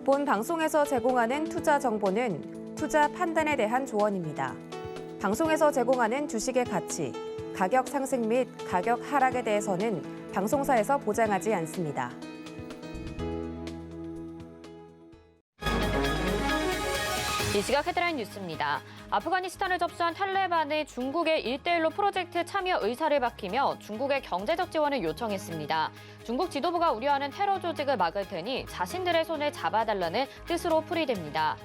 본 방송에서 제공하는 투자 정보는 투자 판단에 대한 조언입니다. 방송에서 제공하는 주식의 가치, 가격 상승 및 가격 하락에 대해서는 방송사에서 보장하지 않습니다. 이 시각 헤드라인 뉴스입니다. 아프가니스탄을 접수한 탈레반이 중국의 1대1로 프로젝트 참여 의사를 밝히며 중국의 경제적 지원을 요청했습니다. 중국 지도부가 우려하는 테러 조직을 막을 테니 자신들의 손을 잡아달라는 뜻으로 풀이됩니다.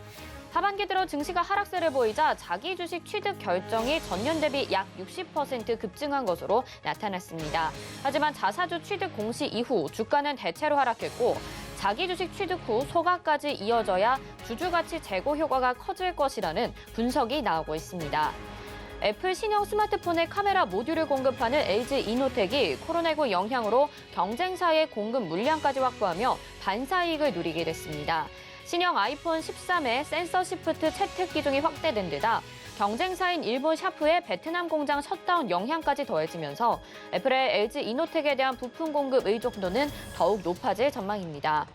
하반기 들어 증시가 하락세를 보이자 자기 주식 취득 결정이 전년 대비 약 60% 급증한 것으로 나타났습니다. 하지만 자사주 취득 공시 이후 주가는 대체로 하락했고 자기 주식 취득 후 소각까지 이어져야 주주 가치 제고 효과가 커질 것이라는 분석이 나오고 있습니다. 애플 신형 스마트폰의 카메라 모듈을 공급하는 LG 이노텍이 코로나19 영향으로 경쟁사의 공급 물량까지 확보하며 반사이익을 누리게 됐습니다. 신형 아이폰 13의 센서 시프트 채택 기종이 확대된 데다 경쟁사인 일본 샤프의 베트남 공장 셧다운 영향까지 더해지면서 애플의 LG 이노텍에 대한 부품 공급 의존도는 더욱 높아질 전망입니다.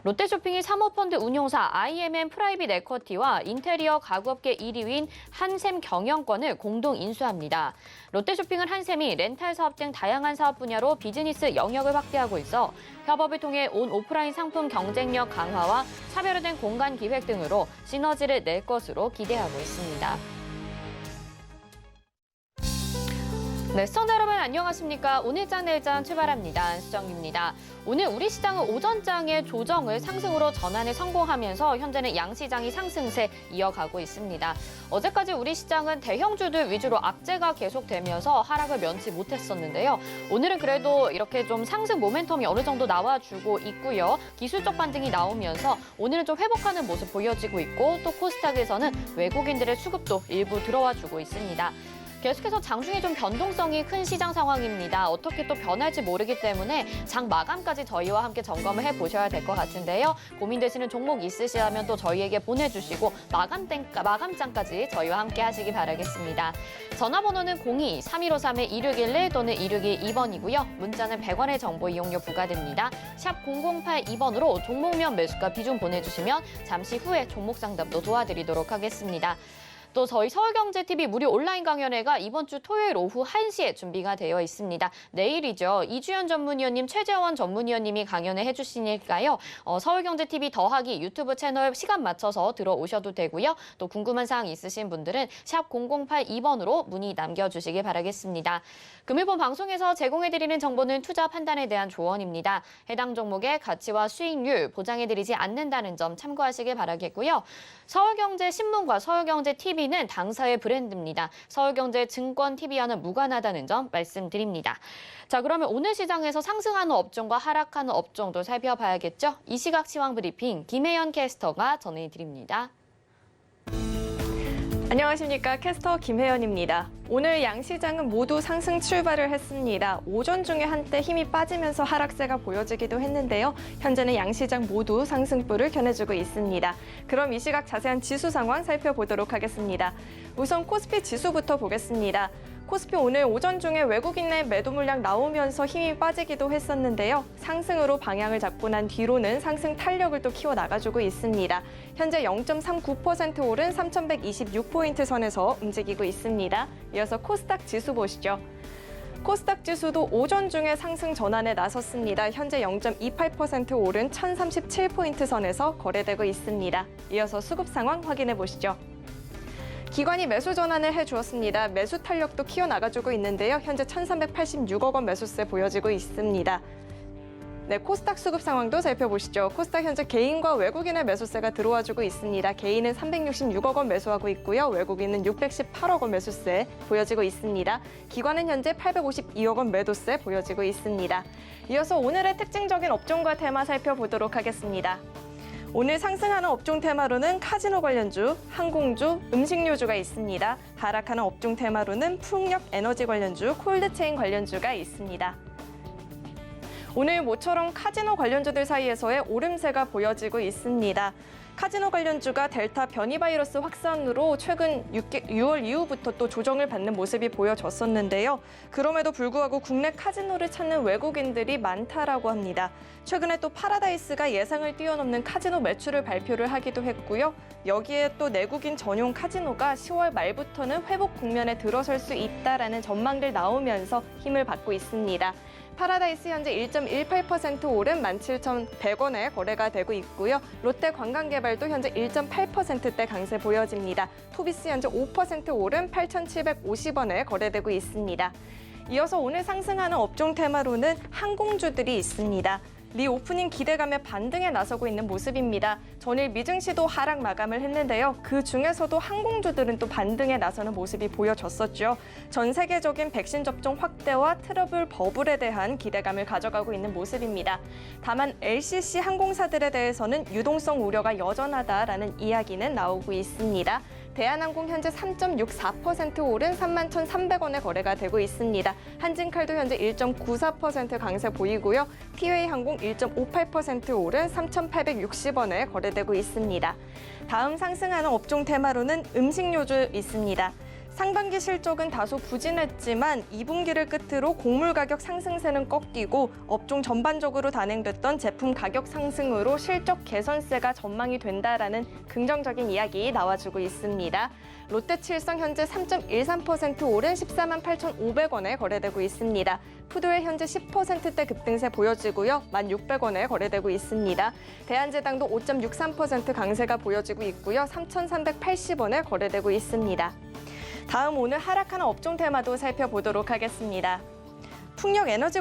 롯데쇼핑이 사모펀드 운용사 IMM 프라이빗 에쿼티와 인테리어 가구업계 1위인 한샘 경영권을 공동 인수합니다. 롯데쇼핑은 한샘이 렌탈 사업 등 다양한 사업 분야로 비즈니스 영역을 확대하고 있어 협업을 통해 온 오프라인 상품 경쟁력 강화와 차별화된 공간 기획 등으로 시너지를 낼 것으로 기대하고 있습니다. 네, 시청자 여러분 안녕하십니까? 오늘장 내일장 출발합니다. 수정입니다. 오늘 우리 시장은 오전장의 조정을 상승으로 전환에 성공하면서 현재는 양시장이 상승세 이어가고 있습니다. 어제까지 우리 시장은 대형주들 위주로 악재가 계속되면서 하락을 면치 못했었는데요. 오늘은 그래도 이렇게 좀 상승 모멘텀이 어느 정도 나와주고 있고요. 기술적 반등이 나오면서 오늘은 좀 회복하는 모습 보여지고 있고 또 코스닥에서는 외국인들의 수급도 일부 들어와주고 있습니다. 계속해서 장중에 좀 변동성이 큰 시장 상황입니다. 어떻게 또 변할지 모르기 때문에 장 마감까지 저희와 함께 점검을 해보셔야 될 것 같은데요. 고민되시는 종목 있으시다면 또 저희에게 보내주시고 마감장까지 저희와 함께 하시기 바라겠습니다. 전화번호는 02-3153-2611 또는 2612번이고요. 문자는 100원의 정보 이용료 부과됩니다. 샵 0082번으로 종목명 매수가 비중 보내주시면 잠시 후에 종목 상담도 도와드리도록 하겠습니다. 또 저희 서울경제TV 무료 온라인 강연회가 이번 주 토요일 오후 1시에 준비가 되어 있습니다. 내일이죠. 이주연 전문위원님, 최재원 전문위원님이 강연을 해주시니까요. 서울경제TV 더하기 유튜브 채널 시간 맞춰서 들어오셔도 되고요. 또 궁금한 사항 있으신 분들은 샵 0082번으로 문의 남겨주시기 바라겠습니다. 금일본 방송에서 제공해드리는 정보는 투자 판단에 대한 조언입니다. 해당 종목의 가치와 수익률 보장해드리지 않는다는 점 참고하시길 바라겠고요. 서울경제신문과 서울경제TV는 당사의 브랜드입니다. 서울경제증권TV와는 무관하다는 점 말씀드립니다. 자, 그러면 오늘 시장에서 상승하는 업종과 하락하는 업종도 살펴봐야겠죠? 이 시각 시황 브리핑 김혜연 캐스터가 전해드립니다. 안녕하십니까. 캐스터 김혜연입니다. 오늘 양시장은 모두 상승 출발을 했습니다. 오전 중에 한때 힘이 빠지면서 하락세가 보여지기도 했는데요. 현재는 양시장 모두 상승불을 겨내주고 있습니다. 그럼 이 시각 자세한 지수 상황 살펴보도록 하겠습니다. 우선 코스피 지수부터 보겠습니다. 코스피 오늘 오전 중에 외국인의 매도 물량 나오면서 힘이 빠지기도 했었는데요. 상승으로 방향을 잡고 난 뒤로는 상승 탄력을 또 키워나가주고 있습니다. 현재 0.39% 오른 3,126포인트 선에서 움직이고 있습니다. 이어서 코스닥 지수 보시죠. 코스닥 지수도 오전 중에 상승 전환에 나섰습니다. 현재 0.28% 오른 1,037포인트 선에서 거래되고 있습니다. 이어서 수급 상황 확인해 보시죠. 기관이 매수 전환을 해주었습니다. 매수 탄력도 키워나가주고 있는데요. 현재 1,386억 원 매수세 보여지고 있습니다. 네, 코스닥 수급 상황도 살펴보시죠. 코스닥 현재 개인과 외국인의 매수세가 들어와주고 있습니다. 개인은 366억 원 매수하고 있고요. 외국인은 618억 원 매수세 보여지고 있습니다. 기관은 현재 852억 원 매도세 보여지고 있습니다. 이어서 오늘의 특징적인 업종과 테마 살펴보도록 하겠습니다. 오늘 상승하는 업종 테마로는 카지노 관련주, 항공주, 음식료주가 있습니다. 하락하는 업종 테마로는 풍력 에너지 관련주, 콜드체인 관련주가 있습니다. 오늘 모처럼 카지노 관련주들 사이에서의 오름세가 보여지고 있습니다. 카지노 관련주가 델타 변이 바이러스 확산으로 최근 6월 이후부터 또 조정을 받는 모습이 보여졌었는데요. 그럼에도 불구하고 국내 카지노를 찾는 외국인들이 많다라고 합니다. 최근에 또 파라다이스가 예상을 뛰어넘는 카지노 매출을 발표를 하기도 했고요. 여기에 또 내국인 전용 카지노가 10월 말부터는 회복 국면에 들어설 수 있다라는 전망들 나오면서 힘을 받고 있습니다. 파라다이스 현재 1.18% 오른 17,100원에 거래가 되고 있고요. 롯데관광개발도 현재 1.8%대 강세 보여집니다. 토비스 현재 5% 오른 8,750원에 거래되고 있습니다. 이어서 오늘 상승하는 업종 테마로는 항공주들이 있습니다. 리오프닝 기대감에 반등에 나서고 있는 모습입니다. 전일 미증시도 하락 마감을 했는데요. 그 중에서도 항공주들은 또 반등에 나서는 모습이 보여졌었죠. 전 세계적인 백신 접종 확대와 트러블 버블에 대한 기대감을 가져가고 있는 모습입니다. 다만 LCC 항공사들에 대해서는 유동성 우려가 여전하다라는 이야기는 나오고 있습니다. 대한항공 현재 3.64% 오른 31,300원에 거래가 되고 있습니다. 한진칼도 현재 1.94% 강세 보이고요. 티웨이항공 1.58% 오른 3,860원에 거래되고 있습니다. 다음 상승하는 업종 테마로는 음식료주 있습니다. 상반기 실적은 다소 부진했지만 2분기를 끝으로 곡물 가격 상승세는 꺾이고 업종 전반적으로 단행됐던 제품 가격 상승으로 실적 개선세가 전망이 된다라는 긍정적인 이야기 나와주고 있습니다. 롯데칠성 현재 3.13% 오른 14만 8,500원에 거래되고 있습니다. 푸드웰 현재 10%대 급등세 보여지고요. 1,600원에 거래되고 있습니다. 대한제당도 5.63% 강세가 보여지고 있고요. 3,380원에 거래되고 있습니다. 다음 오늘 하락하는 업종 테마도 살펴보도록 하겠습니다. 풍력 에너지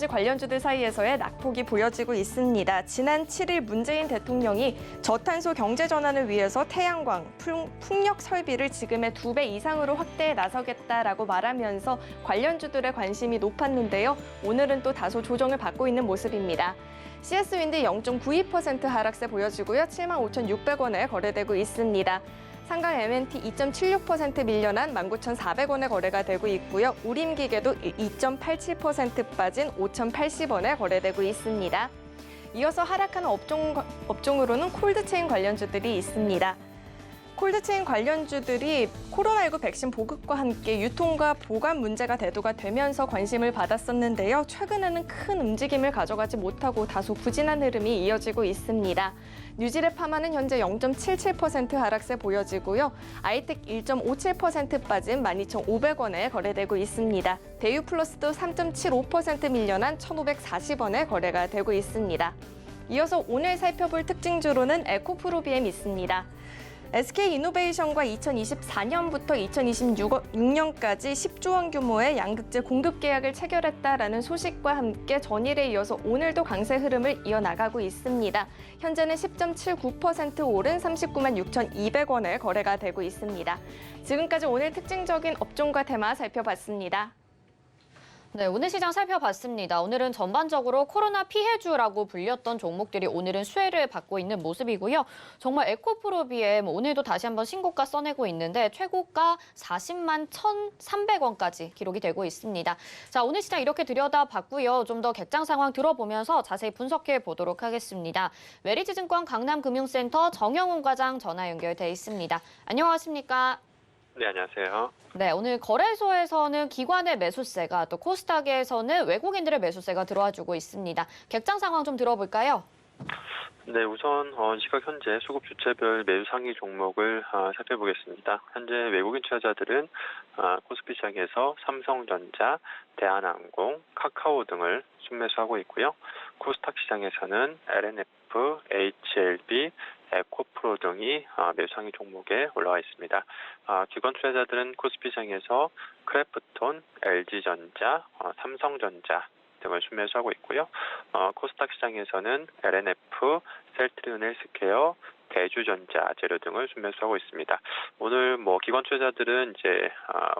관련주들 사이에서의 낙폭이 보여지고 있습니다. 지난 7일 문재인 대통령이 저탄소 경제 전환을 위해서 태양광, 풍력 설비를 지금의 2배 이상으로 확대해 나서겠다라고 말하면서 관련주들의 관심이 높았는데요. 오늘은 또 다소 조정을 받고 있는 모습입니다. CS윈드 0.92% 하락세 보여지고요. 75,600원에 거래되고 있습니다. 상강 MNT 2.76% 밀려난 19,400원에 거래가 되고 있고요. 우림기계도 2.87% 빠진 5,080원에 거래되고 있습니다. 이어서 하락하는 업종으로는 콜드체인 관련주들이 있습니다. 콜드체인 관련주들이 코로나19 백신 보급과 함께 유통과 보관 문제가 대두가 되면서 관심을 받았었는데요. 최근에는 큰 움직임을 가져가지 못하고 다소 부진한 흐름이 이어지고 있습니다. 뉴질의 파마는 현재 0.77% 하락세 보여지고요. 아이텍 1.57% 빠진 12,500원에 거래되고 있습니다. 대유플러스도 3.75% 밀려난 1,540원에 거래가 되고 있습니다. 이어서 오늘 살펴볼 특징주로는 에코프로비엠 있습니다. SK이노베이션과 2024년부터 2026년까지 10조 원 규모의 양극재 공급 계약을 체결했다라는 소식과 함께 전일에 이어서 오늘도 강세 흐름을 이어나가고 있습니다. 현재는 10.79% 오른 39만 6,200원에 거래가 되고 있습니다. 지금까지 오늘 특징적인 업종과 테마 살펴봤습니다. 네, 오늘 시장 살펴봤습니다. 오늘은 전반적으로 코로나 피해주라고 불렸던 종목들이 오늘은 수혜를 받고 있는 모습이고요. 정말 에코프로비엠 오늘도 다시 한번 신고가 써내고 있는데 최고가 40만 1,300원까지 기록이 되고 있습니다. 자, 오늘 시장 이렇게 들여다봤고요. 좀 더 객장 상황 들어보면서 자세히 분석해 보도록 하겠습니다. 메리츠증권 강남금융센터 정영훈 과장 전화 연결돼 있습니다. 안녕하십니까? 네, 안녕하세요. 네, 오늘 거래소에서는 기관의 매수세가 또 코스닥에서는 외국인들의 매수세가 들어와주고 있습니다. 객장 상황 좀 들어볼까요? 네, 우선 시각 현재 수급 주체별 매수 상위 종목을 살펴보겠습니다. 현재 외국인 투자자들은 코스피 시장에서 삼성전자, 대한항공, 카카오 등을 순매수하고 있고요. 코스닥 시장에서는 LNF, HLB, 에코프로 등이 매수 상위 종목에 올라와 있습니다. 기관 투자자들은 코스피 시장에서 크래프톤, LG전자, 삼성전자 등을 순매수하고 있고요. 코스닥 시장에서는 LNF, 셀트리온 헬스케어, 대주전자 재료 등을 순매수하고 있습니다. 오늘 기관 투자자들은 이제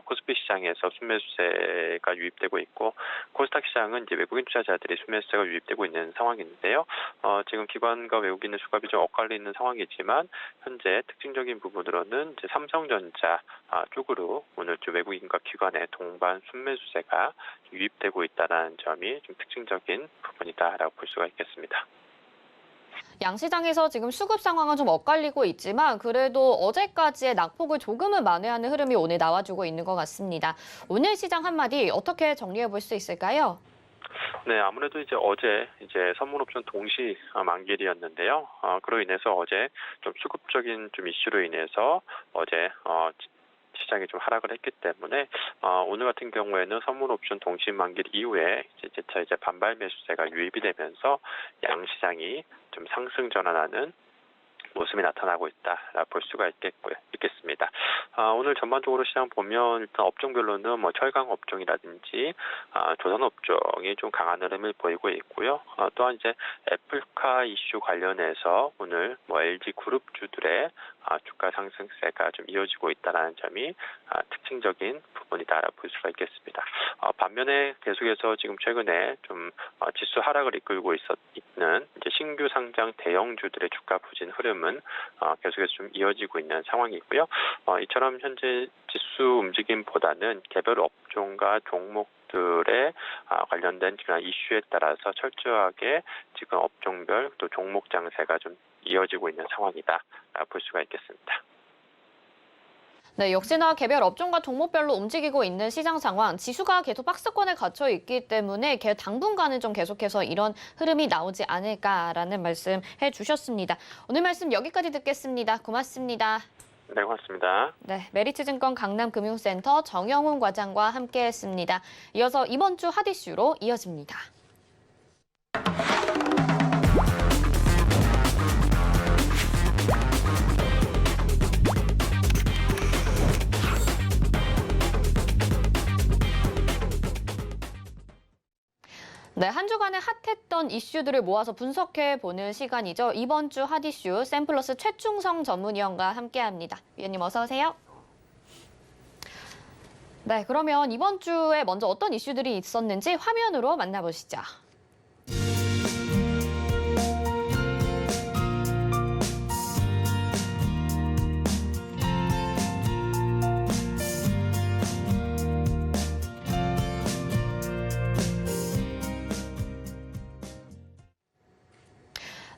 코스피 시장에서 순매수세가 유입되고 있고 코스닥 시장은 이제 외국인 투자자들이 순매수세가 유입되고 있는 상황인데요. 지금 기관과 외국인의 수급이 좀 엇갈리는 상황이지만 현재 특징적인 부분으로는 이제 삼성전자 쪽으로 오늘 좀 외국인과 기관의 동반 순매수세가 유입되고 있다는 점이 좀 특징적인 부분이다라고 볼 수가 있겠습니다. 양시장에서 지금 수급 상황은 좀 엇갈리고 있지만 그래도 어제까지의 낙폭을 조금은 만회하는 흐름이 오늘 나와주고 있는 것 같습니다. 오늘 시장 한마디 어떻게 정리해 볼 수 있을까요? 네, 아무래도 이제 어제 선물옵션 동시 만기일이었는데요. 그로 인해서 어제 좀 수급적인 좀 이슈로 인해서 어제 시장이 좀 하락을 했기 때문에 오늘 같은 경우에는 선물옵션 동시 만기일 이후에 재차 반발 매수세가 유입이 되면서 양시장이 좀 상승 전환하는 모습이 나타나고 있다라고 볼 수가 있겠습니다. 오늘 전반적으로 시장 보면 일단 업종별로는 철강 업종이라든지 조선 업종이 좀 강한 흐름을 보이고 있고요. 또한 이제 애플카 이슈 관련해서 오늘 LG 그룹주들의 주가 상승세가 좀 이어지고 있다는 점이 특징적인 부분이다라고 볼 수가 있겠습니다. 반면에 계속해서 지금 최근에 좀 지수 하락을 이끌고 있는 이제 신규 상장 대형주들의 주가 부진 흐름은 계속해서 좀 이어지고 있는 상황이고요. 이처럼 현재 지수 움직임보다는 개별 업종과 종목들의 관련된 이슈에 따라서 철저하게 지금 업종별 또 종목 장세가 좀 이어지고 있는 상황이다 볼 수가 있겠습니다. 네, 역시나 개별 업종과 종목별로 움직이고 있는 시장 상황, 지수가 계속 박스권에 갇혀 있기 때문에 당분간은 좀 계속해서 이런 흐름이 나오지 않을까라는 말씀 해주셨습니다. 오늘 말씀 여기까지 듣겠습니다. 고맙습니다. 네, 고맙습니다. 네, 메리츠증권 강남금융센터 정영훈 과장과 함께했습니다. 이어서 이번 주 핫 이슈로 이어집니다. 네, 한 주간에 핫했던 이슈들을 모아서 분석해보는 시간이죠. 이번 주 핫 이슈 샘플러스 최충성 전문위원과 함께합니다. 위원님 어서 오세요. 네, 그러면 이번 주에 먼저 어떤 이슈들이 있었는지 화면으로 만나보시죠.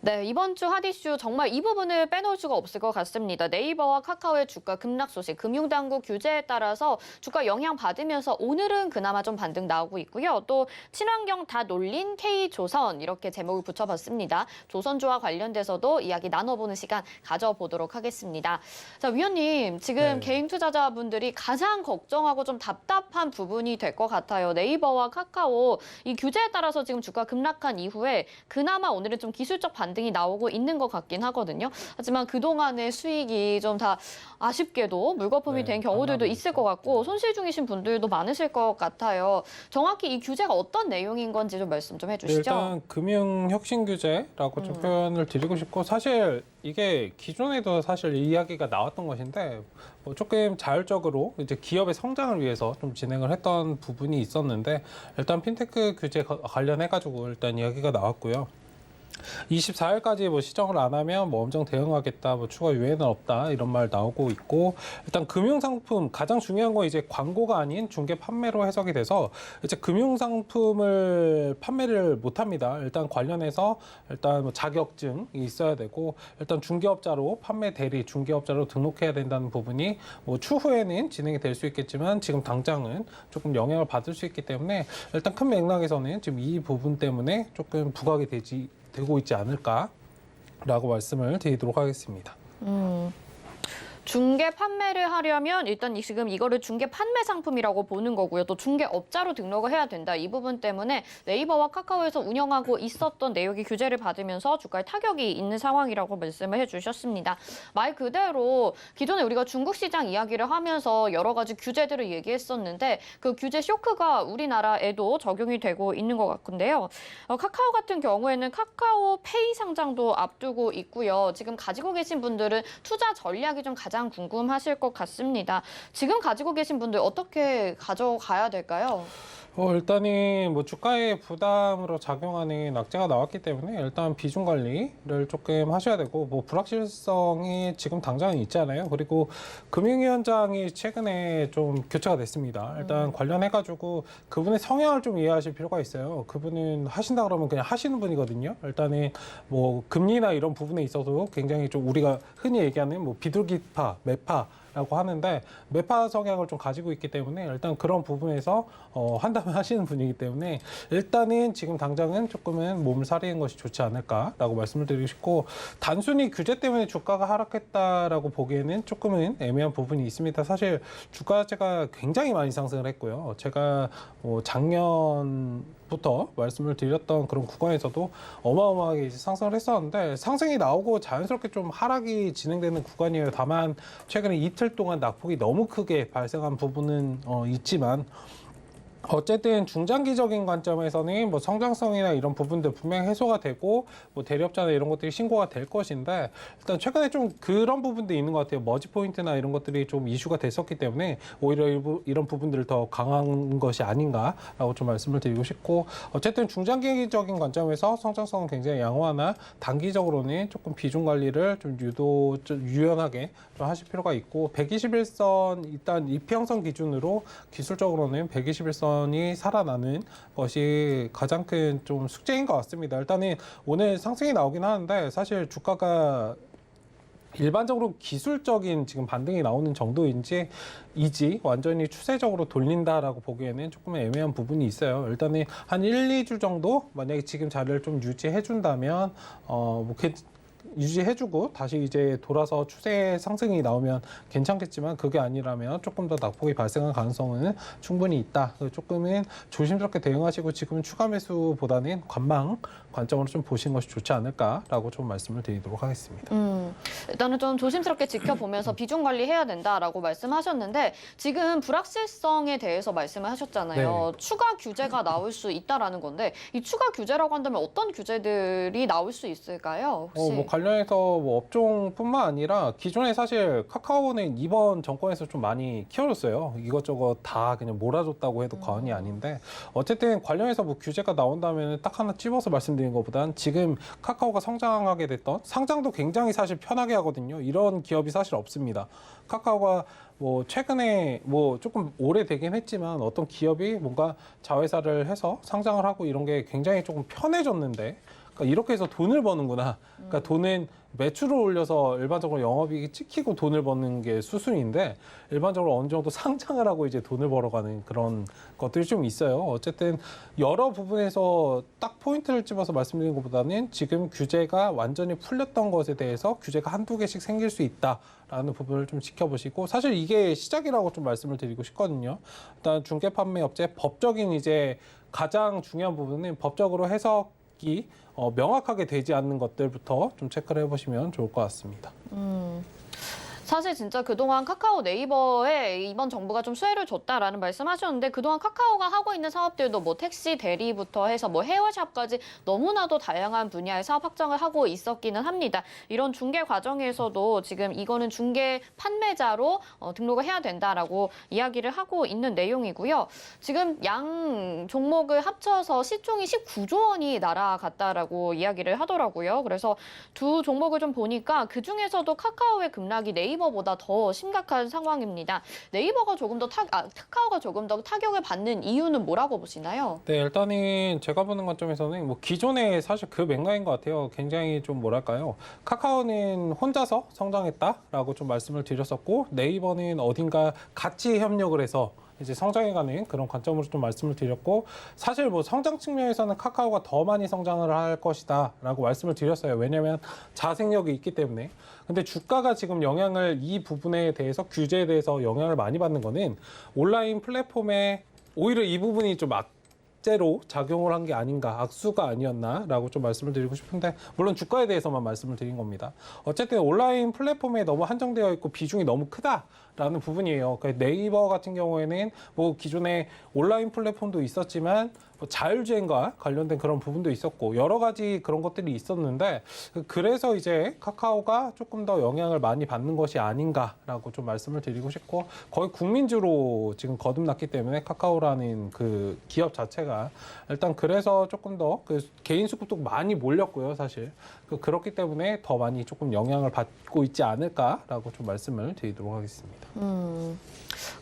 네, 이번 주 핫 이슈 정말 이 부분을 빼놓을 수가 없을 것 같습니다. 네이버와 카카오의 주가 급락 소식, 금융당국 규제에 따라서 주가 영향받으면서 오늘은 그나마 좀 반등 나오고 있고요. 또 친환경 다 놀린 K조선 이렇게 제목을 붙여봤습니다. 조선주와 관련돼서도 이야기 나눠보는 시간 가져보도록 하겠습니다. 자, 위원님, 지금 개인 투자자분들이 가장 걱정하고 좀 답답한 부분이 될 것 같아요. 네이버와 카카오 이 규제에 따라서 지금 주가 급락한 이후에 그나마 오늘은 좀 기술적 반등이 나오고 있는 것 같긴 하거든요. 하지만 그동안의 수익이 좀 다 아쉽게도 물거품이 된 경우들도 있을 것 같고 손실 중이신 분들도 많으실 것 같아요. 정확히 이 규제가 어떤 내용인 건지 좀 말씀 좀 해주시죠. 일단 금융혁신규제라고 좀 표현을 드리고 싶고 사실 이게 기존에도 사실 이야기가 나왔던 것인데 조금 자율적으로 이제 기업의 성장을 위해서 좀 진행을 했던 부분이 있었는데 일단 핀테크 규제 관련해가지고 일단 이야기가 나왔고요. 24일까지 시정을 안 하면 엄정 대응하겠다, 추가 유예는 없다 이런 말 나오고 있고 일단 금융상품 가장 중요한 건 이제 광고가 아닌 중개 판매로 해석이 돼서 이제 금융상품을 판매를 못 합니다. 일단 관련해서 일단 자격증이 있어야 되고 일단 중개업자로 판매 대리 중개업자로 등록해야 된다는 부분이 추후에는 진행이 될 수 있겠지만 지금 당장은 조금 영향을 받을 수 있기 때문에 일단 큰 맥락에서는 지금 이 부분 때문에 조금 부각이 되고 있지 않을까라고 말씀을 드리도록 하겠습니다. 중개 판매를 하려면 일단 지금 이거를 중개 판매 상품이라고 보는 거고요. 또 중개업자로 등록을 해야 된다. 이 부분 때문에 네이버와 카카오에서 운영하고 있었던 내역이 규제를 받으면서 주가에 타격이 있는 상황이라고 말씀을 해주셨습니다. 말 그대로 기존에 우리가 중국 시장 이야기를 하면서 여러 가지 규제들을 얘기했었는데 그 규제 쇼크가 우리나라에도 적용이 되고 있는 것 같은데요. 카카오 같은 경우에는 카카오페이 상장도 앞두고 있고요. 지금 가지고 계신 분들은 투자 전략이 좀 가장 궁금하실 것 같습니다. 지금 가지고 계신 분들 어떻게 가져가야 될까요? 일단은 뭐 주가의 부담으로 작용하는 악재가 나왔기 때문에 일단 비중 관리를 조금 하셔야 되고 뭐 불확실성이 지금 당장은 있잖아요. 그리고 금융위원장이 최근에 좀 교체가 됐습니다. 일단 관련해가지고 그분의 성향을 좀 이해하실 필요가 있어요. 그분은 하신다 그러면 그냥 하시는 분이거든요. 일단은 뭐 금리나 이런 부분에 있어서 굉장히 좀 우리가 흔히 얘기하는 뭐 비둘기파, 매파라고 하는데 매파 성향을 좀 가지고 있기 때문에 일단 그런 부분에서 한다면 하시는 분이기 때문에 일단은 지금 당장은 조금은 몸을 사리는 것이 좋지 않을까라고 말씀을 드리고 싶고 단순히 규제 때문에 주가가 하락했다라고 보기에는 조금은 애매한 부분이 있습니다. 사실 주가제가 굉장히 많이 상승을 했고요. 제가 작년부터 말씀을 드렸던 그런 구간에서도 어마어마하게 이제 상승을 했었는데 상승이 나오고 자연스럽게 좀 하락이 진행되는 구간이에요. 다만 최근에 이틀 동안 낙폭이 너무 크게 발생한 부분은 있지만 어쨌든 중장기적인 관점에서는 뭐 성장성이나 이런 부분들 분명 해소가 되고 뭐 대리업자나 이런 것들이 신고가 될 것인데 일단 최근에 좀 그런 부분도 있는 것 같아요. 머지 포인트나 이런 것들이 좀 이슈가 됐었기 때문에 오히려 이런 부분들을 더 강한 것이 아닌가라고 좀 말씀을 드리고 싶고 어쨌든 중장기적인 관점에서 성장성은 굉장히 양호하나 단기적으로는 조금 비중 관리를 좀 유연하게 좀 하실 필요가 있고 121선 일단 이평선 기준으로 기술적으로는 121선 이 살아나는 것이 가장 큰 좀 숙제인 것 같습니다. 일단은 오늘 상승이 나오긴 하는데 사실 주가가 일반적으로 기술적인 지금 반등이 나오는 정도인지 완전히 추세적으로 돌린다라고 보기에는 조금 애매한 부분이 있어요. 일단은 한 1, 2주 정도 만약에 지금 자리를 좀 유지해 준다면 유지해주고 다시 이제 돌아서 추세 상승이 나오면 괜찮겠지만 그게 아니라면 조금 더 낙폭이 발생할 가능성은 충분히 있다. 조금은 조심스럽게 대응하시고 지금은 추가 매수보다는 관점으로 좀 보시는 것이 좋지 않을까라고 좀 말씀을 드리도록 하겠습니다. 일단은 좀 조심스럽게 지켜보면서 비중 관리해야 된다라고 말씀하셨는데 지금 불확실성에 대해서 말씀을 하셨잖아요. 네. 추가 규제가 나올 수 있다라는 건데 이 추가 규제라고 한다면 어떤 규제들이 나올 수 있을까요? 혹시? 뭐 관련해서 뭐 업종뿐만 아니라 기존에 사실 카카오는 이번 정권에서 좀 많이 키워줬어요. 이것저것 다 그냥 몰아줬다고 해도 과언이 아닌데 어쨌든 관련해서 뭐 규제가 나온다면 딱 하나 찝어서 말씀드린 것보단 지금 카카오가 성장하게 됐던 상장도 굉장히 사실 편하게 하거든요. 이런 기업이 사실 없습니다. 카카오가 뭐 최근에 뭐 조금 오래되긴 했지만 어떤 기업이 뭔가 자회사를 해서 상장을 하고 이런 게 굉장히 조금 편해졌는데 그러니까 이렇게 해서 돈을 버는구나. 그러니까 돈은 매출을 올려서 일반적으로 영업이익이 찍히고 돈을 버는 게 수순인데 일반적으로 어느 정도 상장을 하고 이제 돈을 벌어가는 그런 것들이 좀 있어요. 어쨌든 여러 부분에서 딱 포인트를 집어서 말씀드리는 것보다는 지금 규제가 완전히 풀렸던 것에 대해서 규제가 한두 개씩 생길 수 있다라는 부분을 좀 지켜보시고 사실 이게 시작이라고 좀 말씀을 드리고 싶거든요. 일단 중개판매업체 법적인 이제 가장 중요한 부분은 법적으로 해석이 명확하게 되지 않는 것들부터 좀 체크를 해보시면 좋을 것 같습니다. 사실 진짜 그동안 카카오 네이버에 이번 정부가 좀 수혜를 줬다라는 말씀하셨는데 그동안 카카오가 하고 있는 사업들도 뭐 택시 대리부터 해서 뭐 헤어샵까지 너무나도 다양한 분야의 사업 확장을 하고 있었기는 합니다. 이런 중개 과정에서도 지금 이거는 중개 판매자로 등록을 해야 된다라고 이야기를 하고 있는 내용이고요. 지금 양 종목을 합쳐서 시총이 19조 원이 날아갔다라고 이야기를 하더라고요. 그래서 두 종목을 좀 보니까 그중에서도 카카오의 급락이 네이버보다 더 심각한 상황입니다. 네이버가 조금 더 카카오가 조금 더 타격을 받는 이유는 뭐라고 보시나요? 네, 일단은 제가 보는 관점에서는 뭐 기존에 사실 그 맥락인 것 같아요. 굉장히 좀 뭐랄까요. 카카오는 혼자서 성장했다라고 좀 말씀을 드렸었고 네이버는 어딘가 같이 협력을 해서 이제 성장해가는 그런 관점으로 좀 말씀을 드렸고, 사실 뭐 성장 측면에서는 카카오가 더 많이 성장을 할 것이다라고 말씀을 드렸어요. 왜냐하면 자생력이 있기 때문에. 근데 주가가 지금 영향을 이 부분에 대해서 규제에 대해서 영향을 많이 받는 거는 온라인 플랫폼에 오히려 이 부분이 좀 악재로 작용을 한 게 아닌가, 악수가 아니었나라고 좀 말씀을 드리고 싶은데, 물론 주가에 대해서만 말씀을 드린 겁니다. 어쨌든 온라인 플랫폼에 너무 한정되어 있고 비중이 너무 크다라는 부분이에요. 그러니까 네이버 같은 경우에는 뭐 기존에 온라인 플랫폼도 있었지만 뭐 자율주행과 관련된 그런 부분도 있었고 여러 가지 그런 것들이 있었는데, 그래서 이제 카카오가 조금 더 영향을 많이 받는 것이 아닌가라고 좀 말씀을 드리고 싶고, 거의 국민주로 지금 거듭났기 때문에 카카오라는 그 기업 자체가 일단 그래서 조금 더 그 개인 수급도 많이 몰렸고요, 사실. 그렇기 때문에 더 많이 조금 영향을 받고 있지 않을까라고 좀 말씀을 드리도록 하겠습니다.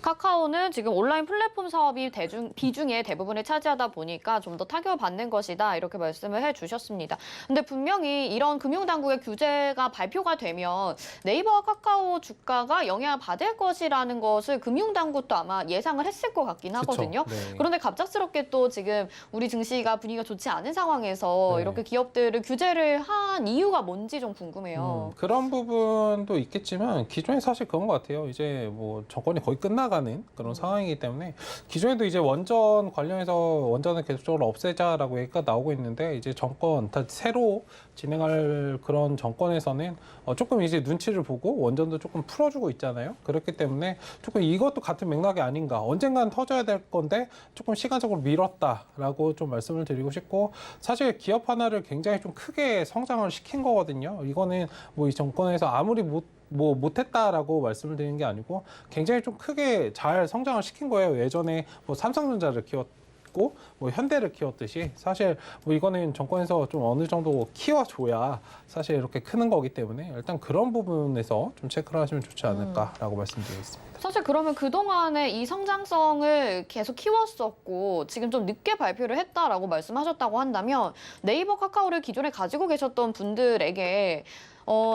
카카오는 지금 온라인 플랫폼 사업이 비중의 대부분을 차지하다 보니까 좀 더 타격을 받는 것이다, 이렇게 말씀을 해주셨습니다. 근데 분명히 이런 금융당국의 규제가 발표가 되면 네이버와 카카오 주가가 영향을 받을 것이라는 것을 금융당국도 아마 예상을 했을 것 같긴 하거든요. 그쵸? 네. 그런데 갑작스럽게 또 지금 우리 증시가 분위기가 좋지 않은 상황에서 네. 이렇게 기업들을 규제를 한 이유가 뭔지 좀 궁금해요. 그런 부분도 있겠지만 기존에 사실 그런 것 같아요. 이제 뭐 정권이 거의 끝나가는 그런 상황이기 때문에 기존에도 이제 원전 관련해서 원전을 계속적으로 없애자라고 얘기가 나오고 있는데, 이제 정권 다 새로 진행할 그런 정권에서는 조금 이제 눈치를 보고 원전도 조금 풀어주고 있잖아요. 그렇기 때문에 조금 이것도 같은 맥락이 아닌가, 언젠간 터져야 될 건데 조금 시간적으로 미뤘다라고 좀 말씀을 드리고 싶고, 사실 기업 하나를 굉장히 좀 크게 성장을 시킨 거거든요. 이거는 뭐 이 정권에서 아무리 못했다라고 말씀을 드리는 게 아니고 굉장히 좀 크게 잘 성장을 시킨 거예요. 예전에 뭐 삼성전자를 키웠고 뭐 현대를 키웠듯이, 사실 뭐 이거는 정권에서 좀 어느 정도 키워줘야 사실 이렇게 크는 거기 때문에 일단 그런 부분에서 좀 체크를 하시면 좋지 않을까라고 말씀드리겠습니다. 사실 그러면 그동안에 이 성장성을 계속 키웠었고 지금 좀 늦게 발표를 했다라고 말씀하셨다고 한다면, 네이버, 카카오를 기존에 가지고 계셨던 분들에게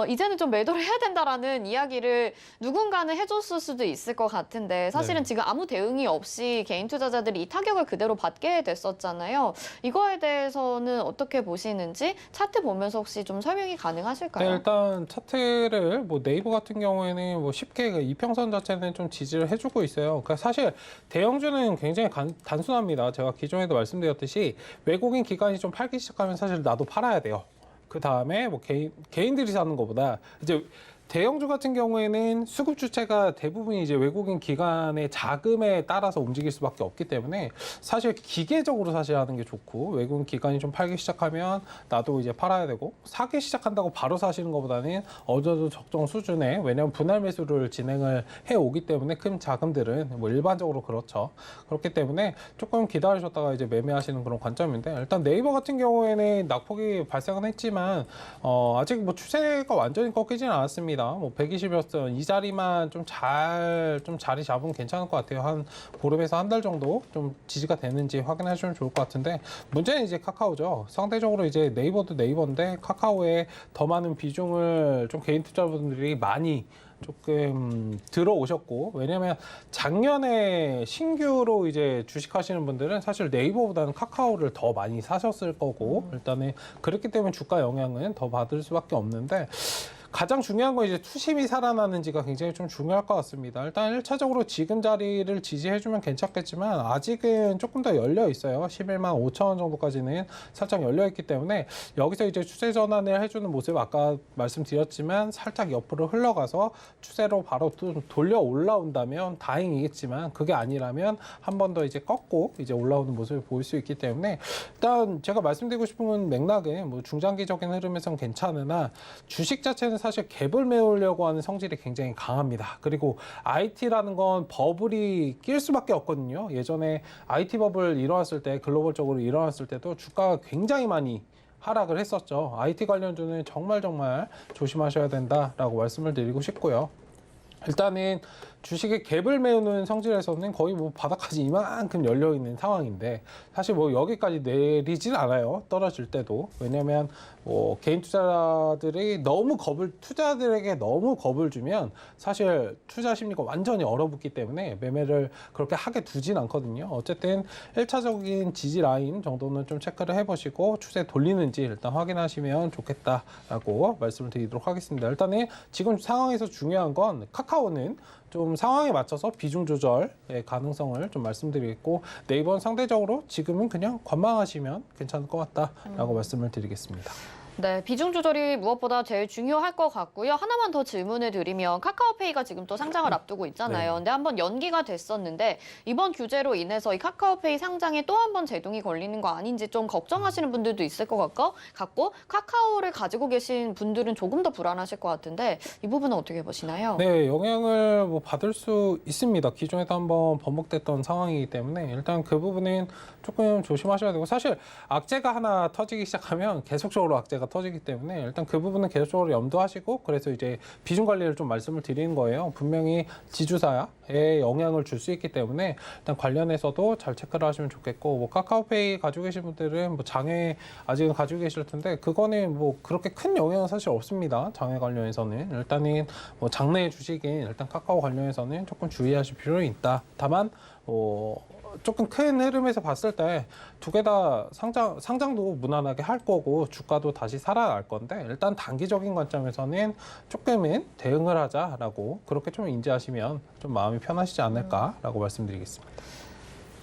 이제는 좀 매도를 해야 된다라는 이야기를 누군가는 해줬을 수도 있을 것 같은데, 사실은 네. 지금 아무 대응이 없이 개인 투자자들이 이 타격을 그대로 받게 됐었잖아요. 이거에 대해서는 어떻게 보시는지 차트 보면서 혹시 좀 설명이 가능하실까요? 네, 일단 차트를 뭐 네이버 같은 경우에는 뭐 쉽게 그 이평선 자체는 좀 지지를 해주고 있어요. 그러니까 사실 대형주는 굉장히 단순합니다. 제가 기존에도 말씀드렸듯이 외국인 기관이 좀 팔기 시작하면 사실 나도 팔아야 돼요. 그 다음에 뭐 개인들이 사는 것보다 이제 대형주 같은 경우에는 수급 주체가 대부분이 이제 외국인 기관의 자금에 따라서 움직일 수밖에 없기 때문에 사실 기계적으로 사실 하는 게 좋고, 외국인 기관이 좀 팔기 시작하면 나도 이제 팔아야 되고, 사기 시작한다고 바로 사시는 것보다는 어느 정도 적정 수준에, 왜냐하면 분할 매수를 진행을 해 오기 때문에 큰 자금들은 뭐 일반적으로 그렇죠. 그렇기 때문에 조금 기다리셨다가 이제 매매하시는 그런 관점인데, 일단 네이버 같은 경우에는 낙폭이 발생은 했지만 아직 뭐 추세가 완전히 꺾이지는 않았습니다. 뭐 120이었던 이 자리만 좀 자리 잡으면 괜찮을 것 같아요. 한 보름에서 한 달 정도 좀 지지가 되는지 확인하시면 좋을 것 같은데, 문제는 이제 카카오죠. 상대적으로 이제 네이버도 네이버인데 카카오에 더 많은 비중을 좀 개인 투자분들이 많이 조금 들어오셨고, 왜냐면 작년에 신규로 이제 주식하시는 분들은 사실 네이버보다는 카카오를 더 많이 사셨을 거고, 일단은 그렇기 때문에 주가 영향은 더 받을 수밖에 없는데, 가장 중요한 건 이제 투심이 살아나는지가 굉장히 좀 중요할 것 같습니다. 일단 1차적으로 지금 자리를 지지해주면 괜찮겠지만 아직은 조금 더 열려 있어요. 11만 5천 원 정도까지는 살짝 열려 있기 때문에 여기서 이제 추세 전환을 해주는 모습, 아까 말씀드렸지만 살짝 옆으로 흘러가서 추세로 바로 돌려 올라온다면 다행이겠지만, 그게 아니라면 한 번 더 이제 꺾고 이제 올라오는 모습을 보일 수 있기 때문에, 일단 제가 말씀드리고 싶은 맥락은 뭐 중장기적인 흐름에선 괜찮으나 주식 자체는 사실 갭을 메우려고 하는 성질이 굉장히 강합니다. 그리고 IT라는 건 버블이 낄 수밖에 없거든요. 예전에 IT 버블 일어났을 때, 글로벌적으로 일어났을 때도 주가가 굉장히 많이 하락을 했었죠. IT 관련주는 정말 조심하셔야 된다라고 말씀을 드리고 싶고요. 일단은 주식의 갭을 메우는 성질에서는 거의 뭐 바닥까지 이만큼 열려 있는 상황인데 사실 뭐 여기까지 내리진 않아요. 떨어질 때도. 왜냐면 뭐 개인 투자들이 투자들에게 너무 겁을 주면 사실 투자 심리가 완전히 얼어붙기 때문에 매매를 그렇게 하게 두진 않거든요. 어쨌든 1차적인 지지 라인 정도는 좀 체크를 해보시고 추세 돌리는지 일단 확인하시면 좋겠다라고 말씀을 드리도록 하겠습니다. 일단은 지금 상황에서 중요한 건 카카오는 좀 상황에 맞춰서 비중 조절의 가능성을 좀 말씀드리겠고 네이버는 상대적으로 지금은 그냥 관망하시면 괜찮을 것 같다라고 말씀을 드리겠습니다. 네, 비중 조절이 무엇보다 제일 중요할 것 같고요. 하나만 더 질문을 드리면 카카오페이가 지금 또 상장을 앞두고 있잖아요. 네. 근데 한번 연기가 됐었는데 이번 규제로 인해서 이 카카오페이 상장에 또 한 번 제동이 걸리는 거 아닌지 좀 걱정하시는 분들도 있을 것 같고 카카오를 가지고 계신 분들은 조금 더 불안하실 것 같은데 이 부분은 어떻게 보시나요? 네, 영향을 뭐 받을 수 있습니다. 기존에도 한번 번복됐던 상황이기 때문에 일단 그 부분은 조금 조심하셔야 되고 사실 악재가 하나 터지기 시작하면 계속적으로 악재가 터지기 때문에 일단 그 부분은 계속적으로 염두하시고 그래서 이제 비중 관리를 좀 말씀을 드리는 거예요. 분명히 지주사에 영향을 줄 수 있기 때문에 일단 관련해서도 잘 체크를 하시면 좋겠고 뭐 카카오페이 가지고 계신 분들은 뭐 장외 아직은 가지고 계실 텐데 그거는 뭐 그렇게 큰 영향은 사실 없습니다. 장외 관련해서는 일단은 뭐 장내 주식인 일단 카카오 관련해서는 조금 주의하실 필요는 있다. 다만 조금 큰 흐름에서 봤을 때 두 개 다 상장도 무난하게 할 거고 주가도 다시 살아날 건데 일단 단기적인 관점에서는 조금은 대응을 하자라고 그렇게 좀 인지하시면 좀 마음이 편하시지 않을까라고 말씀드리겠습니다.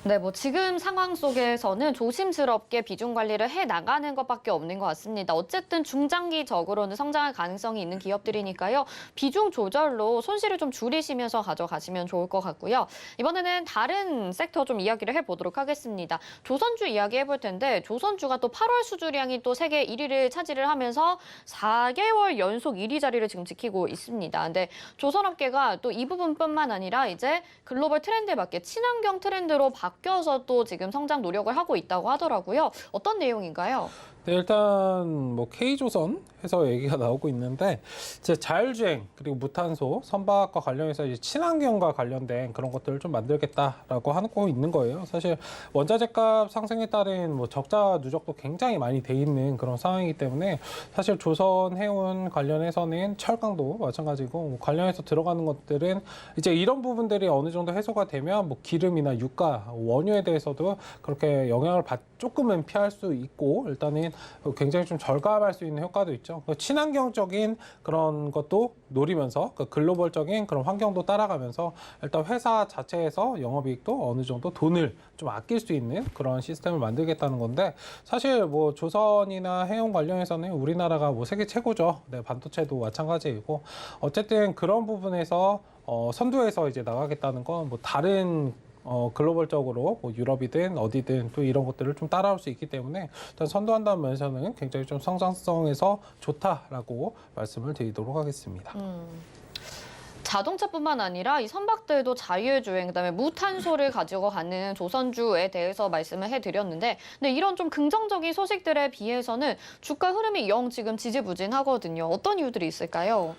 네, 뭐 지금 상황 속에서는 조심스럽게 비중 관리를 해 나가는 것밖에 없는 것 같습니다. 어쨌든 중장기적으로는 성장할 가능성이 있는 기업들이니까요. 비중 조절로 손실을 좀 줄이시면서 가져가시면 좋을 것 같고요. 이번에는 다른 섹터 좀 이야기를 해보도록 하겠습니다. 조선주 이야기 해볼 텐데 조선주가 또 8월 수주량이 또 세계 1위를 차지를 하면서 4개월 연속 1위 자리를 지금 지키고 있습니다. 근데 조선업계가 또 이 부분뿐만 아니라 이제 글로벌 트렌드에 맞게 친환경 트렌드로 바뀌어서 또 지금 성장 노력을 하고 있다고 하더라고요. 어떤 내용인가요? 네, 일단 뭐 K조선 해서 얘기가 나오고 있는데 이제 자율주행 그리고 무탄소 선박과 관련해서 이제 친환경과 관련된 그런 것들을 좀 만들겠다라고 하고 있는 거예요. 사실 원자재값 상승에 따른 뭐 적자 누적도 굉장히 많이 돼 있는 그런 상황이기 때문에 사실 조선 해운 관련해서는 철강도 마찬가지고 뭐 관련해서 들어가는 것들은 이제 이런 부분들이 어느 정도 해소가 되면 뭐 기름이나 유가, 원유에 대해서도 그렇게 영향을 조금은 피할 수 있고 일단은 굉장히 좀 절감할 수 있는 효과도 있죠. 친환경적인 그런 것도 노리면서 글로벌적인 그런 환경도 따라가면서 일단 회사 자체에서 영업이익도 어느 정도 돈을 좀 아낄 수 있는 그런 시스템을 만들겠다는 건데 사실 뭐 조선이나 해운 관련해서는 우리나라가 뭐 세계 최고죠. 네, 반도체도 마찬가지이고 어쨌든 그런 부분에서 선두에서 이제 나가겠다는 건 뭐 다른 글로벌적으로 뭐 유럽이든 어디든 또 이런 것들을 좀 따라올 수 있기 때문에 일단 선도한다는 면에서는 굉장히 좀 성장성에서 좋다라고 말씀을 드리도록 하겠습니다. 자동차뿐만 아니라 이 선박들도 자율주행, 그다음에 무탄소를 가지고 가는 조선주에 대해서 말씀을 해드렸는데 근데 이런 좀 긍정적인 소식들에 비해서는 주가 흐름이 영 지금 지지부진하거든요. 어떤 이유들이 있을까요?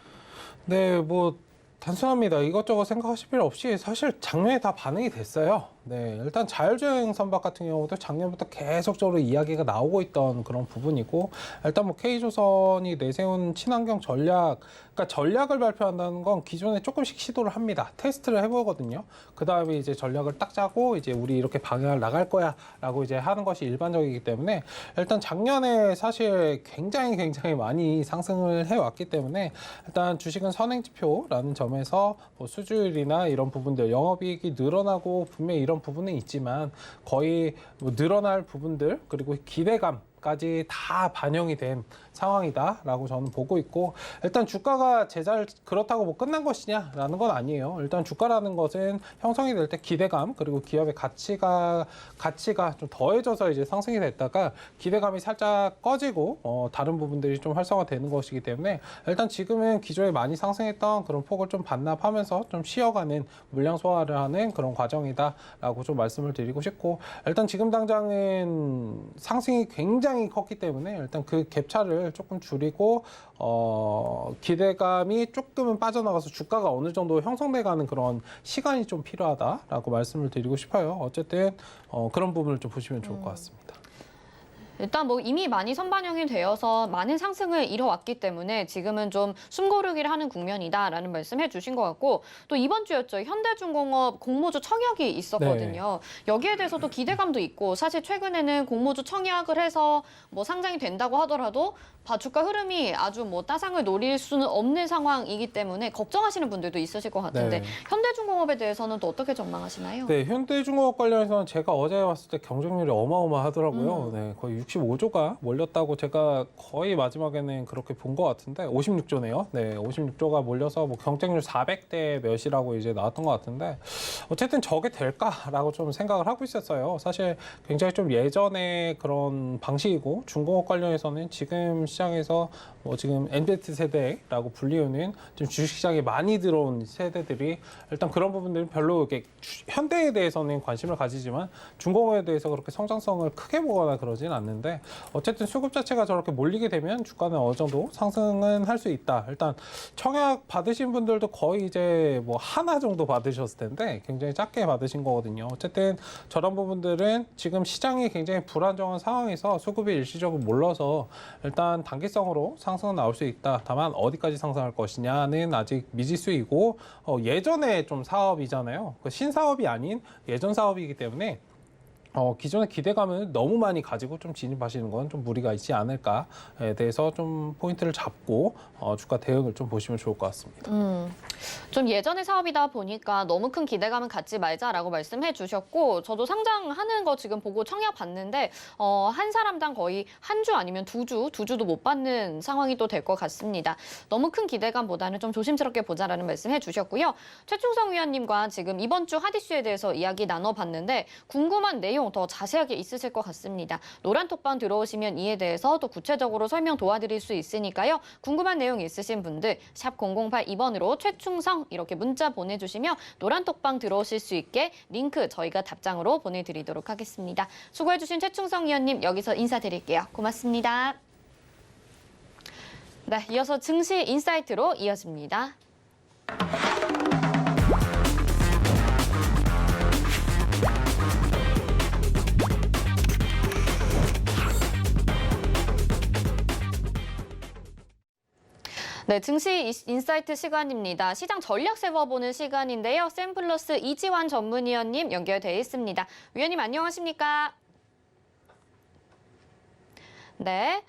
네, 뭐 단순합니다. 이것저것 생각하실 필요 없이 사실 작년에 다 반응이 됐어요. 네, 일단 자율주행 선박 같은 경우도 작년부터 계속적으로 이야기가 나오고 있던 그런 부분이고 일단 뭐 K조선이 내세운 친환경 전략, 그러니까 전략을 발표한다는 건 기존에 조금씩 시도를 합니다. 테스트를 해보거든요. 그 다음에 이제 전략을 딱 짜고 이제 우리 이렇게 방향을 나갈 거야라고 이제 하는 것이 일반적이기 때문에 일단 작년에 사실 굉장히 많이 상승을 해왔기 때문에 일단 주식은 선행지표라는 점에서 뭐 수주율이나 이런 부분들 영업이익이 늘어나고 분명히 이런 부분은 있지만 거의 뭐 늘어날 부분들 그리고 기대감까지 다 반영이 된 상황이다라고 저는 보고 있고 일단 주가가 제자리 그렇다고 뭐 끝난 것이냐라는 건 아니에요. 일단 주가라는 것은 형성이 될 때 기대감 그리고 기업의 가치가 좀 더해져서 이제 상승이 됐다가 기대감이 살짝 꺼지고 다른 부분들이 좀 활성화되는 것이기 때문에 일단 지금은 기존에 많이 상승했던 그런 폭을 좀 반납하면서 좀 쉬어가는 물량 소화를 하는 그런 과정이다라고 좀 말씀을 드리고 싶고 일단 지금 당장은 상승이 굉장히 컸기 때문에 일단 그 갭차를 부분을 조금 줄이고 기대감이 조금은 빠져나가서 주가가 어느 정도 형성돼가는 그런 시간이 좀 필요하다라고 말씀을 드리고 싶어요. 어쨌든 그런 부분을 좀 보시면 좋을 것 같습니다. 일단 뭐 이미 많이 선반영이 되어서 많은 상승을 이뤄왔기 때문에 지금은 좀 숨고르기를 하는 국면이다라는 말씀해 주신 것 같고, 또 이번 주였죠. 현대중공업 공모주 청약이 있었거든요. 여기에 대해서도 기대감도 있고, 사실 최근에는 공모주 청약을 해서 뭐 상장이 된다고 하더라도 주가 흐름이 아주 뭐 따상을 노릴 수는 없는 상황이기 때문에 걱정하시는 분들도 있으실 것 같은데, 네. 현대중공업에 대해서는 또 어떻게 전망하시나요? 네, 현대중공업 관련해서는 제가 어제 봤을 때 경쟁률이 어마어마하더라고요. 네, 거의 65조가 몰렸다고 제가 거의 마지막에는 그렇게 본 것 같은데 56조네요. 네, 56조가 몰려서 뭐 경쟁률 400대 몇이라고 이제 나왔던 것 같은데 어쨌든 저게 될까라고 좀 생각을 하고 있었어요. 사실 굉장히 좀 예전의 그런 방식이고 중공업 관련해서는 지금 시장에서 뭐 지금 MZ 세대라고 불리우는 좀 주식시장에 많이 들어온 세대들이 일단 그런 부분들은 별로 이렇게 현대에 대해서는 관심을 가지지만 중공업에 대해서 그렇게 성장성을 크게 보거나 그러진 않는데 어쨌든 수급 자체가 저렇게 몰리게 되면 주가는 어느 정도 상승은 할 수 있다. 일단 청약 받으신 분들도 거의 이제 뭐 하나 정도 받으셨을 텐데 굉장히 작게 받으신 거거든요. 어쨌든 저런 부분들은 지금 시장이 굉장히 불안정한 상황에서 수급이 일시적으로 몰려서 일단 단기성으로 상승은 나올 수 있다. 다만 어디까지 상승할 것이냐는 아직 미지수이고 예전에 좀 사업이잖아요. 신사업이 아닌 예전 사업이기 때문에 기존의 기대감을 너무 많이 가지고 좀 진입하시는 건 좀 무리가 있지 않을까에 대해서 좀 포인트를 잡고 주가 대응을 좀 보시면 좋을 것 같습니다. 좀 예전의 사업이다 보니까 너무 큰 기대감은 갖지 말자라고 말씀해 주셨고, 저도 상장하는 거 지금 보고 청약 봤는데 한 사람당 거의 한 주 아니면 두 주도 못 받는 상황이 또 될 것 같습니다. 너무 큰 기대감보다는 좀 조심스럽게 보자라는 말씀해 주셨고요. 최충성 위원님과 지금 이번 주 핫이슈에 대해서 이야기 나눠봤는데 궁금한 내용 더 자세하게 있으실 것 같습니다. 노란톡방 들어오시면 이에 대해서 또 구체적으로 설명 도와드릴 수 있으니까요. 궁금한 내용 있으신 분들 샵 0082번으로 최충성 이렇게 문자 보내주시면 노란톡방 들어오실 수 있게 링크 저희가 답장으로 보내드리도록 하겠습니다. 수고해주신 최충성 위원님 여기서 인사드릴게요. 고맙습니다. 네, 이어서 증시 인사이트로 이어집니다. 네, 증시 인사이트 시간입니다. 시장 전략 세워보는 시간인데요. 샘플러스 이지환 전문위원님 연결돼 있습니다. 위원님 안녕하십니까? 네.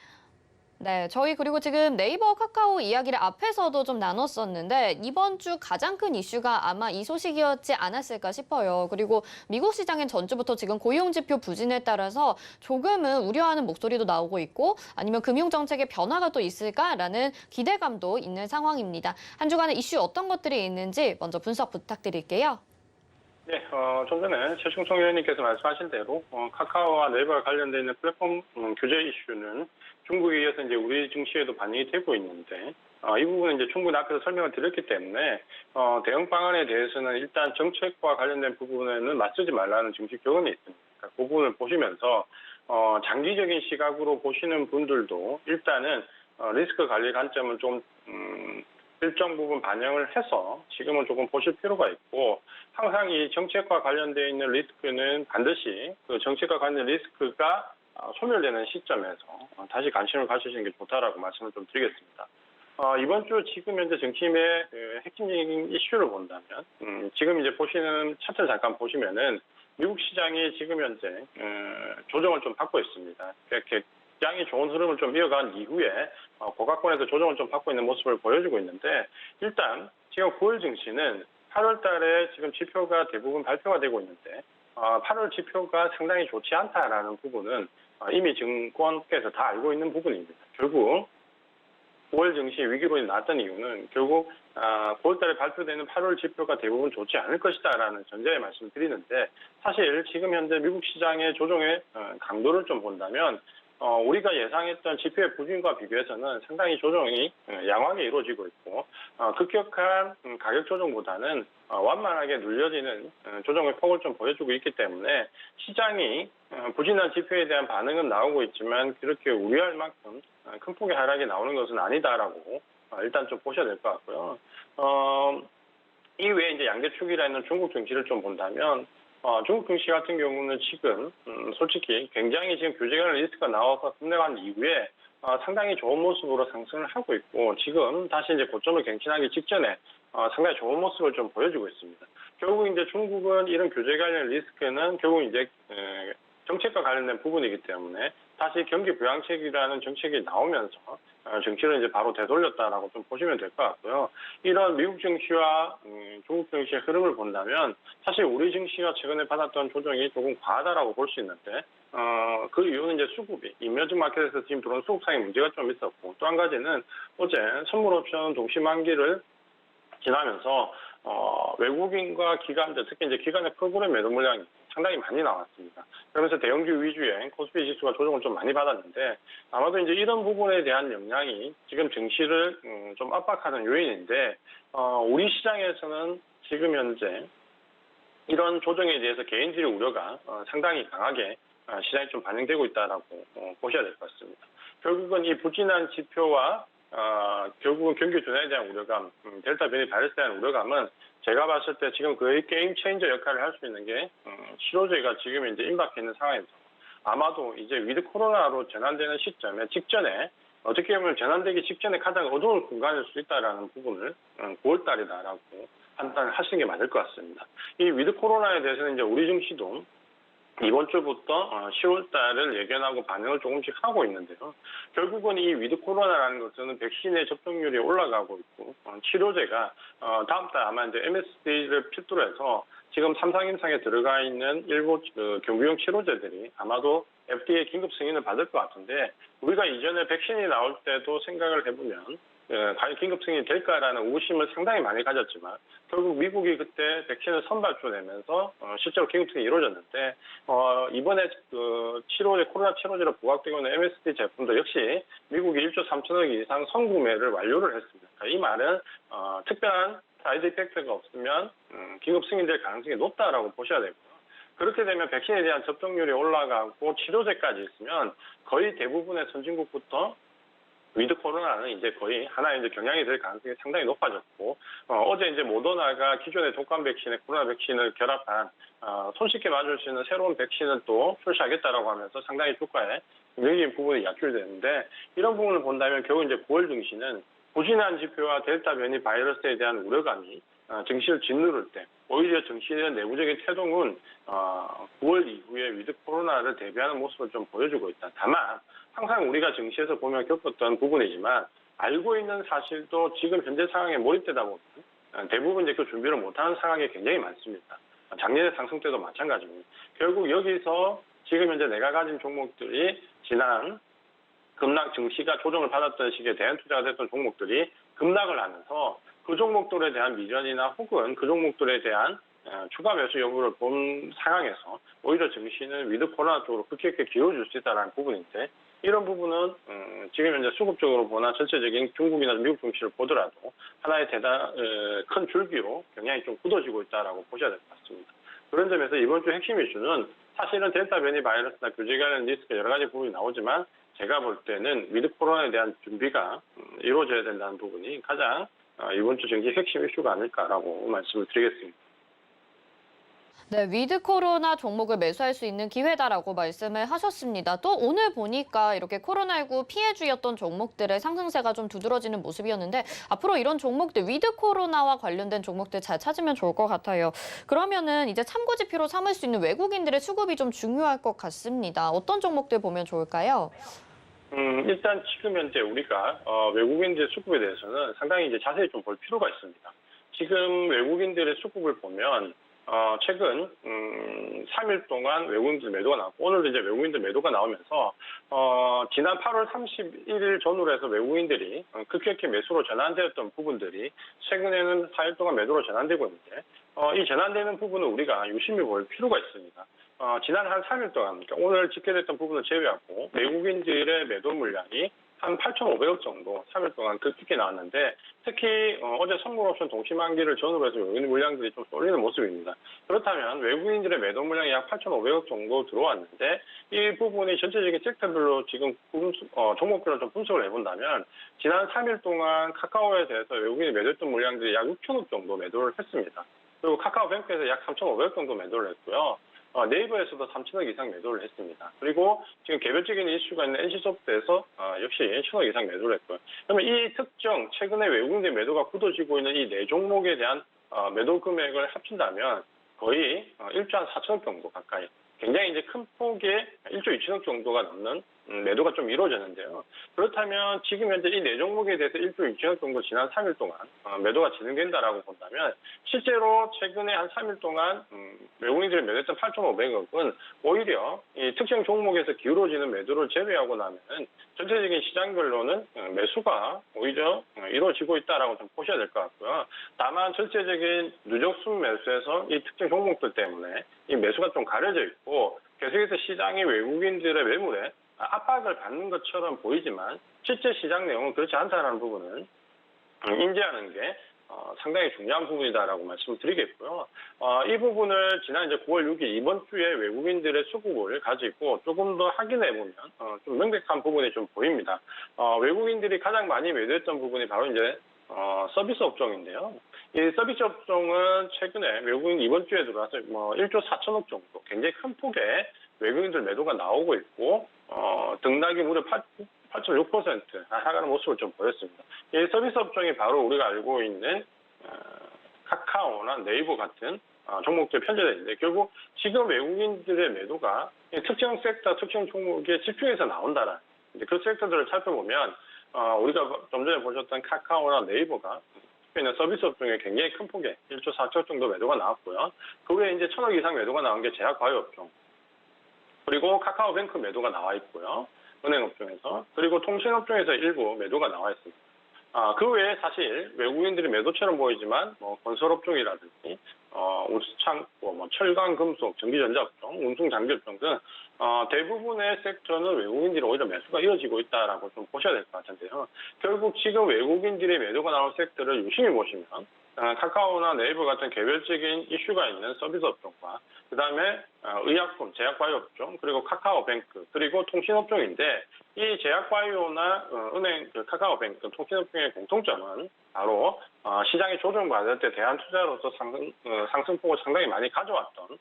네, 저희 그리고 지금 네이버 카카오 이야기를 앞에서도 좀 나눴었는데 이번 주 가장 큰 이슈가 아마 이 소식이었지 않았을까 싶어요. 그리고 미국 시장엔 전주부터 지금 고용지표 부진에 따라서 조금은 우려하는 목소리도 나오고 있고 아니면 금융정책의 변화가 또 있을까라는 기대감도 있는 상황입니다. 한 주간의 이슈 어떤 것들이 있는지 먼저 분석 부탁드릴게요. 네, 좀 전에 최충성 의원님께서 말씀하신 대로 카카오와 네이버와 관련되어 있는 플랫폼 규제 이슈는 중국에 이어서 이제 우리 증시에도 반영이 되고 있는데 이 부분은 이제 충분히 앞에서 설명을 드렸기 때문에 대응 방안에 대해서는 일단 정책과 관련된 부분에는 맞서지 말라는 증시 교훈이 있습니다. 그 부분을 보시면서 장기적인 시각으로 보시는 분들도 일단은 리스크 관리 관점은 좀 일정 부분 반영을 해서 지금은 조금 보실 필요가 있고 항상 이 정책과 관련되어 있는 리스크는 반드시 그 정책과 관련 리스크가 소멸되는 시점에서 다시 관심을 가지시는 게 좋다라고 말씀을 좀 드리겠습니다. 이번 주 지금 현재 정치인의 핵심적인 이슈를 본다면 지금 이제 보시는 차트를 잠깐 보시면은 미국 시장이 지금 현재 조정을 좀 받고 있습니다. 시장이 좋은 흐름을 좀 이어간 이후에 고가권에서 조정을 좀 받고 있는 모습을 보여주고 있는데 일단 지금 9월 증시는 8월 달에 지금 지표가 대부분 발표가 되고 있는데 8월 지표가 상당히 좋지 않다라는 부분은 이미 증권계에서 다 알고 있는 부분입니다. 결국 9월 증시 위기론이 나왔던 이유는 결국 9월 달에 발표되는 8월 지표가 대부분 좋지 않을 것이다라는 전제에 말씀을 드리는데 사실 지금 현재 미국 시장의 조정의 강도를 좀 본다면 우리가 예상했던 지표의 부진과 비교해서는 상당히 조정이 양호하게 이루어지고 있고 급격한 가격 조정보다는 완만하게 눌려지는 조정의 폭을 좀 보여주고 있기 때문에 시장이 부진한 지표에 대한 반응은 나오고 있지만 그렇게 우려할 만큼 큰 폭의 하락이 나오는 것은 아니다라고 일단 좀 보셔야 될 것 같고요. 이외에 이제 양대축이라 있는 중국 증시를 좀 본다면 중국 증시 같은 경우는 지금 솔직히 굉장히 지금 규제 관련 리스크가 나와서 급락한 이후에 상당히 좋은 모습으로 상승을 하고 있고 지금 다시 이제 고점을 갱신하기 직전에 상당히 좋은 모습을 좀 보여주고 있습니다. 결국 이제 중국은 이런 규제 관련 리스크는 결국 이제 정책과 관련된 부분이기 때문에 다시 경기 부양책이라는 정책이 나오면서 증시를 이제 바로 되돌렸다라고 좀 보시면 될 것 같고요. 이런 미국 증시와 중국 증시의 흐름을 본다면 사실 우리 증시가 최근에 받았던 조정이 조금 과하다라고 볼 수 있는데 그 이유는 이제 수급이 이머징 마켓에서 지금 들어온 수급상의 문제가 좀 있었고 또 한 가지는 어제 선물옵션 동시 만기를 지나면서 외국인과 기관들 특히 이제 기관의 프로그램 매도 물량이 상당히 많이 나왔습니다. 그러면서 대형주 위주의 코스피 지수가 조정을 좀 많이 받았는데 아마도 이제 이런 부분에 대한 영향이 지금 증시를 좀 압박하는 요인인데 우리 시장에서는 지금 현재 이런 조정에 대해서 개인들의 우려가 상당히 강하게 시장에 좀 반영되고 있다라고 보셔야 될 것 같습니다. 결국은 이 부진한 지표와 결국은 경기 둔화에 대한 우려감, 델타 변이 바이러스에 대한 우려감은 제가 봤을 때 지금 거의 게임 체인저 역할을 할 수 있는 게 치료제가 지금 이제 임박해 있는 상황에서 아마도 이제 위드 코로나로 전환되는 시점에 직전에 어떻게 보면 전환되기 직전에 가장 어두운 공간일 수 있다라는 부분을 9월 달이다라고 판단을 하시는 게 맞을 것 같습니다. 이 위드 코로나에 대해서는 이제 우리 증시도 이번 주부터 10월 달을 예견하고 반영을 조금씩 하고 있는데요. 결국은 이 위드 코로나라는 것은 백신의 접종률이 올라가고 있고 치료제가 다음 달 아마 이제 MSD를 필두로 해서 지금 3상 임상에 들어가 있는 일부 경구용 치료제들이 아마도 FDA 긴급 승인을 받을 것 같은데 우리가 이전에 백신이 나올 때도 생각을 해보면 과연 긴급 승인이 될까라는 의구심을 상당히 많이 가졌지만 결국 미국이 그때 백신을 선발주 내면서 실제로 긴급 승인이 이루어졌는데 이번에 그 코로나 치료제로 부각되고 있는 MSD 제품도 역시 미국이 1조 3천억 이상 선구매를 완료를 했습니다. 이 말은 특별한 사이드 이펙트가 없으면 긴급 승인될 가능성이 높다라고 보셔야 되고요. 그렇게 되면 백신에 대한 접종률이 올라가고 치료제까지 있으면 거의 대부분의 선진국부터 위드 코로나는 이제 거의 하나의 이제 경향이 될 가능성이 상당히 높아졌고 어제 이제 모더나가 기존의 독감 백신에 코로나 백신을 결합한 손쉽게 맞을 수 있는 새로운 백신을 또 출시하겠다라고 하면서 상당히 주가에 긍정적인 부분이 약출되는데 이런 부분을 본다면 겨우 이제 9월 증시는 부진한 지표와 델타 변이 바이러스에 대한 우려감이 증시를 짓누를 때 오히려 증시의 내부적인 태동은 9월 이후에 위드 코로나를 대비하는 모습을 좀 보여주고 있다. 다만 항상 우리가 증시에서 보면 겪었던 부분이지만 알고 있는 사실도 지금 현재 상황에 몰입되다 보면 대부분 이제 그 준비를 못하는 상황이 굉장히 많습니다. 작년에 상승 때도 마찬가지입니다. 결국 여기서 지금 현재 내가 가진 종목들이 지난 급락 증시가 조정을 받았던 시기에 대한 투자가 됐던 종목들이 급락을 하면서 그 종목들에 대한 미련이나 혹은 그 종목들에 대한 추가 매수 여부를 본 상황에서 오히려 증시는 위드 코로나 쪽으로 급격히 기울어질 수 있다는 부분인데 이런 부분은 지금 현재 수급적으로 보나 전체적인 중국이나 미국 증시를 보더라도 하나의 큰 줄기로 경향이 좀 굳어지고 있다라고 보셔야 될 것 같습니다. 그런 점에서 이번 주 핵심 이슈는 사실은 델타 변이 바이러스나 규제 관련 리스크 여러 가지 부분이 나오지만 제가 볼 때는 위드 코로나에 대한 준비가 이루어져야 된다는 부분이 가장 이번 주 증시 핵심 이슈가 아닐까라고 말씀을 드리겠습니다. 네, 위드 코로나 종목을 매수할 수 있는 기회다라고 말씀을 하셨습니다. 또 오늘 보니까 이렇게 코로나19 피해주였던 종목들의 상승세가 좀 두드러지는 모습이었는데 앞으로 이런 종목들, 위드 코로나와 관련된 종목들 잘 찾으면 좋을 것 같아요. 그러면은 이제 참고 지표로 삼을 수 있는 외국인들의 수급이 좀 중요할 것 같습니다. 어떤 종목들 보면 좋을까요? 일단 지금 현재 우리가 외국인들의 수급에 대해서는 상당히 이제 자세히 좀 볼 필요가 있습니다. 지금 외국인들의 수급을 보면 최근 3일 동안 외국인들 매도가 나왔고 오늘도 이제 외국인들 매도가 나오면서 지난 8월 31일 전후로 해서 외국인들이 급격히 매수로 전환되었던 부분들이 최근에는 4일 동안 매도로 전환되고 있는데 이 전환되는 부분은 우리가 유심히 볼 필요가 있습니다. 지난 한 3일 동안, 그러니까 오늘 집계됐던 부분을 제외하고 외국인들의 매도 물량이 한 8,500억 정도 3일 동안 급격히 나왔는데 특히 어제 선물옵션 동시만기를 전후로 해서 외국인 물량들이 좀 쏠리는 모습입니다. 그렇다면 외국인들의 매도 물량이 약 8,500억 정도 들어왔는데 이 부분이 전체적인 섹터별로 지금 종목별로 좀 분석을 해본다면 지난 3일 동안 카카오에 대해서 외국인이 매도했던 물량들이 약 6천억 정도 매도를 했습니다. 그리고 카카오뱅크에서 약 3,500억 정도 매도를 했고요. 네이버에서도 3천억 이상 매도를 했습니다. 그리고 지금 개별적인 이슈가 있는 NC소프트에서 역시 1천억 이상 매도를 했고요. 그러면 이 특정 최근에 외국인의 매도가 굳어지고 있는 이 네 종목에 대한 매도 금액을 합친다면 거의 1조 한 4천억 정도 가까이 굉장히 이제 큰 폭의 1조 2천억 정도가 넘는 매도가 좀 이루어졌는데요. 그렇다면 지금 현재 이 네 종목에 대해서 1조 2천억 정도 지난 3일 동안 매도가 진행된다라고 본다면 실제로 최근에 한 3일 동안 외국인들이 매도했던 8,500억은 오히려 이 특정 종목에서 기울어지는 매도를 제외하고 나면 전체적인 시장별로는 매수가 오히려 이루어지고 있다라고 좀 보셔야 될 것 같고요. 다만 전체적인 누적 순매수에서 이 특정 종목들 때문에 이 매수가 좀 가려져 있고 계속해서 시장이 외국인들의 매물에 압박을 받는 것처럼 보이지만 실제 시장 내용은 그렇지 않다는 부분을 인지하는 게 상당히 중요한 부분이다라고 말씀드리겠고요. 이 부분을 지난 이제 9월 6일 이번 주에 외국인들의 수급을 가지고 조금 더 확인해 보면 좀 명백한 부분이 좀 보입니다. 외국인들이 가장 많이 매도했던 부분이 바로 이제 서비스 업종인데요. 이 서비스 업종은 최근에 외국인 이번 주에 들어와서 1조 4천억 정도 굉장히 큰 폭의 외국인들 매도가 나오고 있고 등락이 무려 8.6% 하락하는 모습을 좀 보였습니다. 이 서비스 업종이 바로 우리가 알고 있는 카카오나 네이버 같은 종목들이 편제되어 있는데 결국 지금 외국인들의 매도가 특정 섹터, 특정 종목에 집중해서 나온다라는 그 섹터들을 살펴보면 우리가 좀 전에 보셨던 카카오나 네이버가 있는 서비스 업종에 굉장히 큰 폭의 1조 4천 정도 매도가 나왔고요. 그 외에 이제 1,000억 이상 매도가 나온 게 제약바이오 업종. 그리고 카카오뱅크 매도가 나와 있고요. 은행 업종에서. 그리고 통신 업종에서 일부 매도가 나와 있습니다. 그 외에 사실 외국인들이 매도처럼 보이지만 건설 업종이라든지 운수창고, 철강, 금속, 전기전자 업종, 운송 장비 업종 등 대부분의 섹터는 외국인들이 오히려 매수가 이어지고 있다라고 좀 보셔야 될 것 같은데요. 결국 지금 외국인들의 매도가 나온 섹터를 유심히 보시면 카카오나 네이버 같은 개별적인 이슈가 있는 서비스 업종과 그다음에 의약품, 제약바이오 업종, 그리고 카카오뱅크, 그리고 통신업종인데 이 제약바이오나 은행, 카카오뱅크, 통신업종의 공통점은 바로 시장이 조정받을 때 대안투자로서 상승폭을 상당히 많이 가져왔던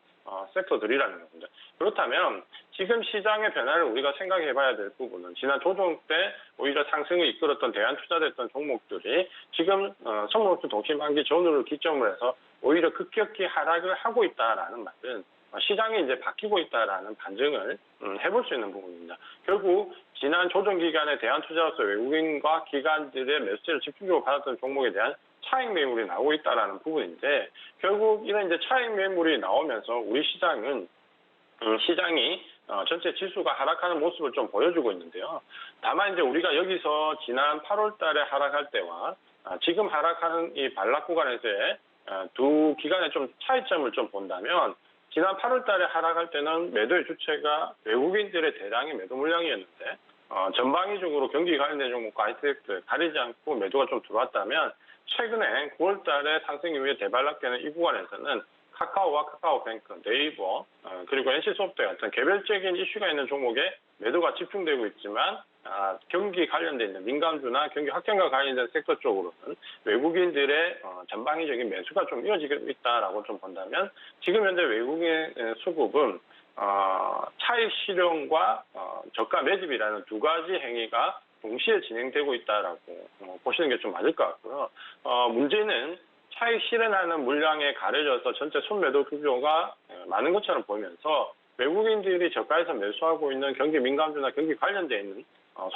섹터들이라는 겁니다. 그렇다면 지금 시장의 변화를 우리가 생각해 봐야 될 부분은 지난 조정 때 오히려 상승을 이끌었던 대안투자됐던 종목들이 지금 선물옵션 동시만기 전후를 기점으로 해서 오히려 급격히 하락을 하고 있다라는 말은 시장이 이제 바뀌고 있다라는 반증을 해볼 수 있는 부분입니다. 결국 지난 조정 기간에 대안투자로서 외국인과 기관들의 매수세를 집중적으로 받았던 종목에 대한 차익 매물이 나오고 있다라는 부분인데 결국 이런 이제 차익 매물이 나오면서 우리 시장은 시장이 전체 지수가 하락하는 모습을 좀 보여주고 있는데요. 다만 이제 우리가 여기서 지난 8월 달에 하락할 때와 지금 하락하는 이 반락 구간에서의 두 기간의 좀 차이점을 좀 본다면 지난 8월 달에 하락할 때는 매도의 주체가 외국인들의 대량의 매도 물량이었는데 전방위적으로 경기 관련된 종목과 하이텍스 가리지 않고 매도가 좀 들어왔다면 최근에 9월 달에 상승 이후에 대반락되는 이 구간에서는 카카오와 카카오뱅크, 네이버, 그리고 NC소프트 같은 개별적인 이슈가 있는 종목에 매도가 집중되고 있지만 경기 관련돼 있는 민감주나 경기 확장과 관련된 섹터 쪽으로는 외국인들의 전방위적인 매수가 좀 이어지고 있다라고 좀 본다면 지금 현재 외국인 수급은 차익 실현과 저가 매집이라는 두 가지 행위가 동시에 진행되고 있다라고 보시는 게 좀 맞을 것 같고요. 문제는 차익 실현하는 물량에 가려져서 전체 순매도 규모가 많은 것처럼 보이면서 외국인들이 저가에서 매수하고 있는 경기 민감주나 경기 관련돼 있는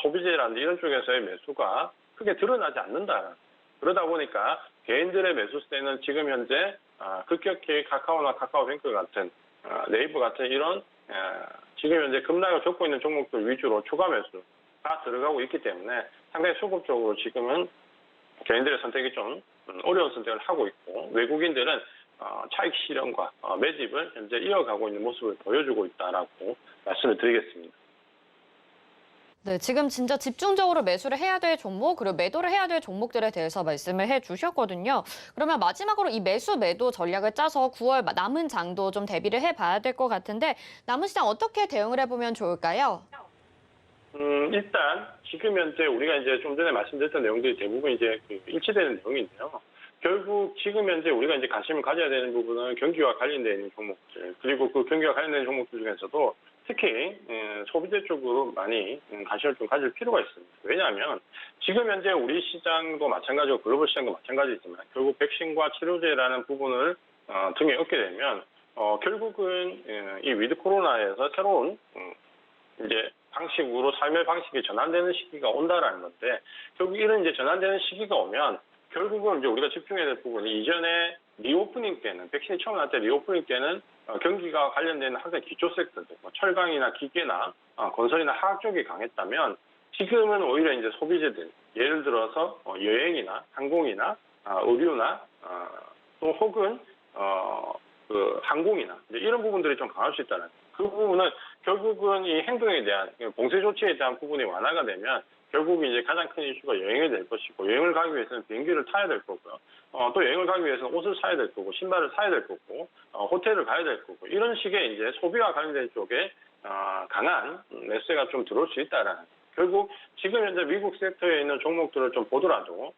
소비재라든지 이런 쪽에서의 매수가 크게 드러나지 않는다. 그러다 보니까 개인들의 매수세는 지금 현재 급격히 카카오나 카카오뱅크 같은 네이버 같은 이런 지금 현재 급락을 겪고 있는 종목들 위주로 추가 매수가 들어가고 있기 때문에 상당히 수급적으로 지금은 개인들의 선택이 좀 어려운 선택을 하고 있고 외국인들은 차익 실현과 매집을 현재 이어가고 있는 모습을 보여주고 있다라고 말씀을 드리겠습니다. 네, 지금 진짜 집중적으로 매수를 해야 될 종목, 그리고 매도를 해야 될 종목들에 대해서 말씀을 해주셨거든요. 그러면 마지막으로 이 매수 매도 전략을 짜서 9월 남은 장도 좀 대비를 해봐야 될 것 같은데 남은 시장 어떻게 대응을 해보면 좋을까요? 일단 지금 현재 우리가 이제 좀 전에 말씀드렸던 내용들이 대부분 이제 일치되는 내용인데요. 결국 지금 현재 우리가 이제 관심을 가져야 되는 부분은 경기와 관련되어 있는 종목들, 그리고 그 경기와 관련된 종목들 중에서도 특히 소비재 쪽으로 많이 관심을 좀 가질 필요가 있습니다. 왜냐하면 지금 현재 우리 시장도 마찬가지고 글로벌 시장도 마찬가지지만 결국 백신과 치료제라는 부분을 등에 업게 되면 결국은 이 위드 코로나에서 새로운 이제 방식으로 삶의 방식이 전환되는 시기가 온다라는 건데 결국 이런 이제 전환되는 시기가 오면 결국은 이제 우리가 집중해야 될 부분이 이전에 리오프닝 때는 백신이 처음 나올 때 리오프닝 때는 경기가 관련된 항상 기초 섹터들, 뭐 철강이나 기계나 건설이나 화학 쪽이 강했다면 지금은 오히려 이제 소비재들, 예를 들어서 여행이나 항공이나 의류나 또 혹은 그 항공이나 이런 부분들이 좀 강할 수 있다는 그 부분은 결국은 이 행동에 대한 봉쇄 조치에 대한 부분이 완화가 되면 결국 이제 가장 큰 이슈가 여행이 될 것이고 여행을 가기 위해서는 비행기를 타야 될 거고요. 또 여행을 가기 위해서는 옷을 사야 될 거고 신발을 사야 될 거고 호텔을 가야 될 거고 이런 식의 이제 소비와 관련된 쪽에 강한 매수세가 좀 들어올 수 있다라는 결국 지금 현재 미국 섹터에 있는 종목들을 좀 보더라도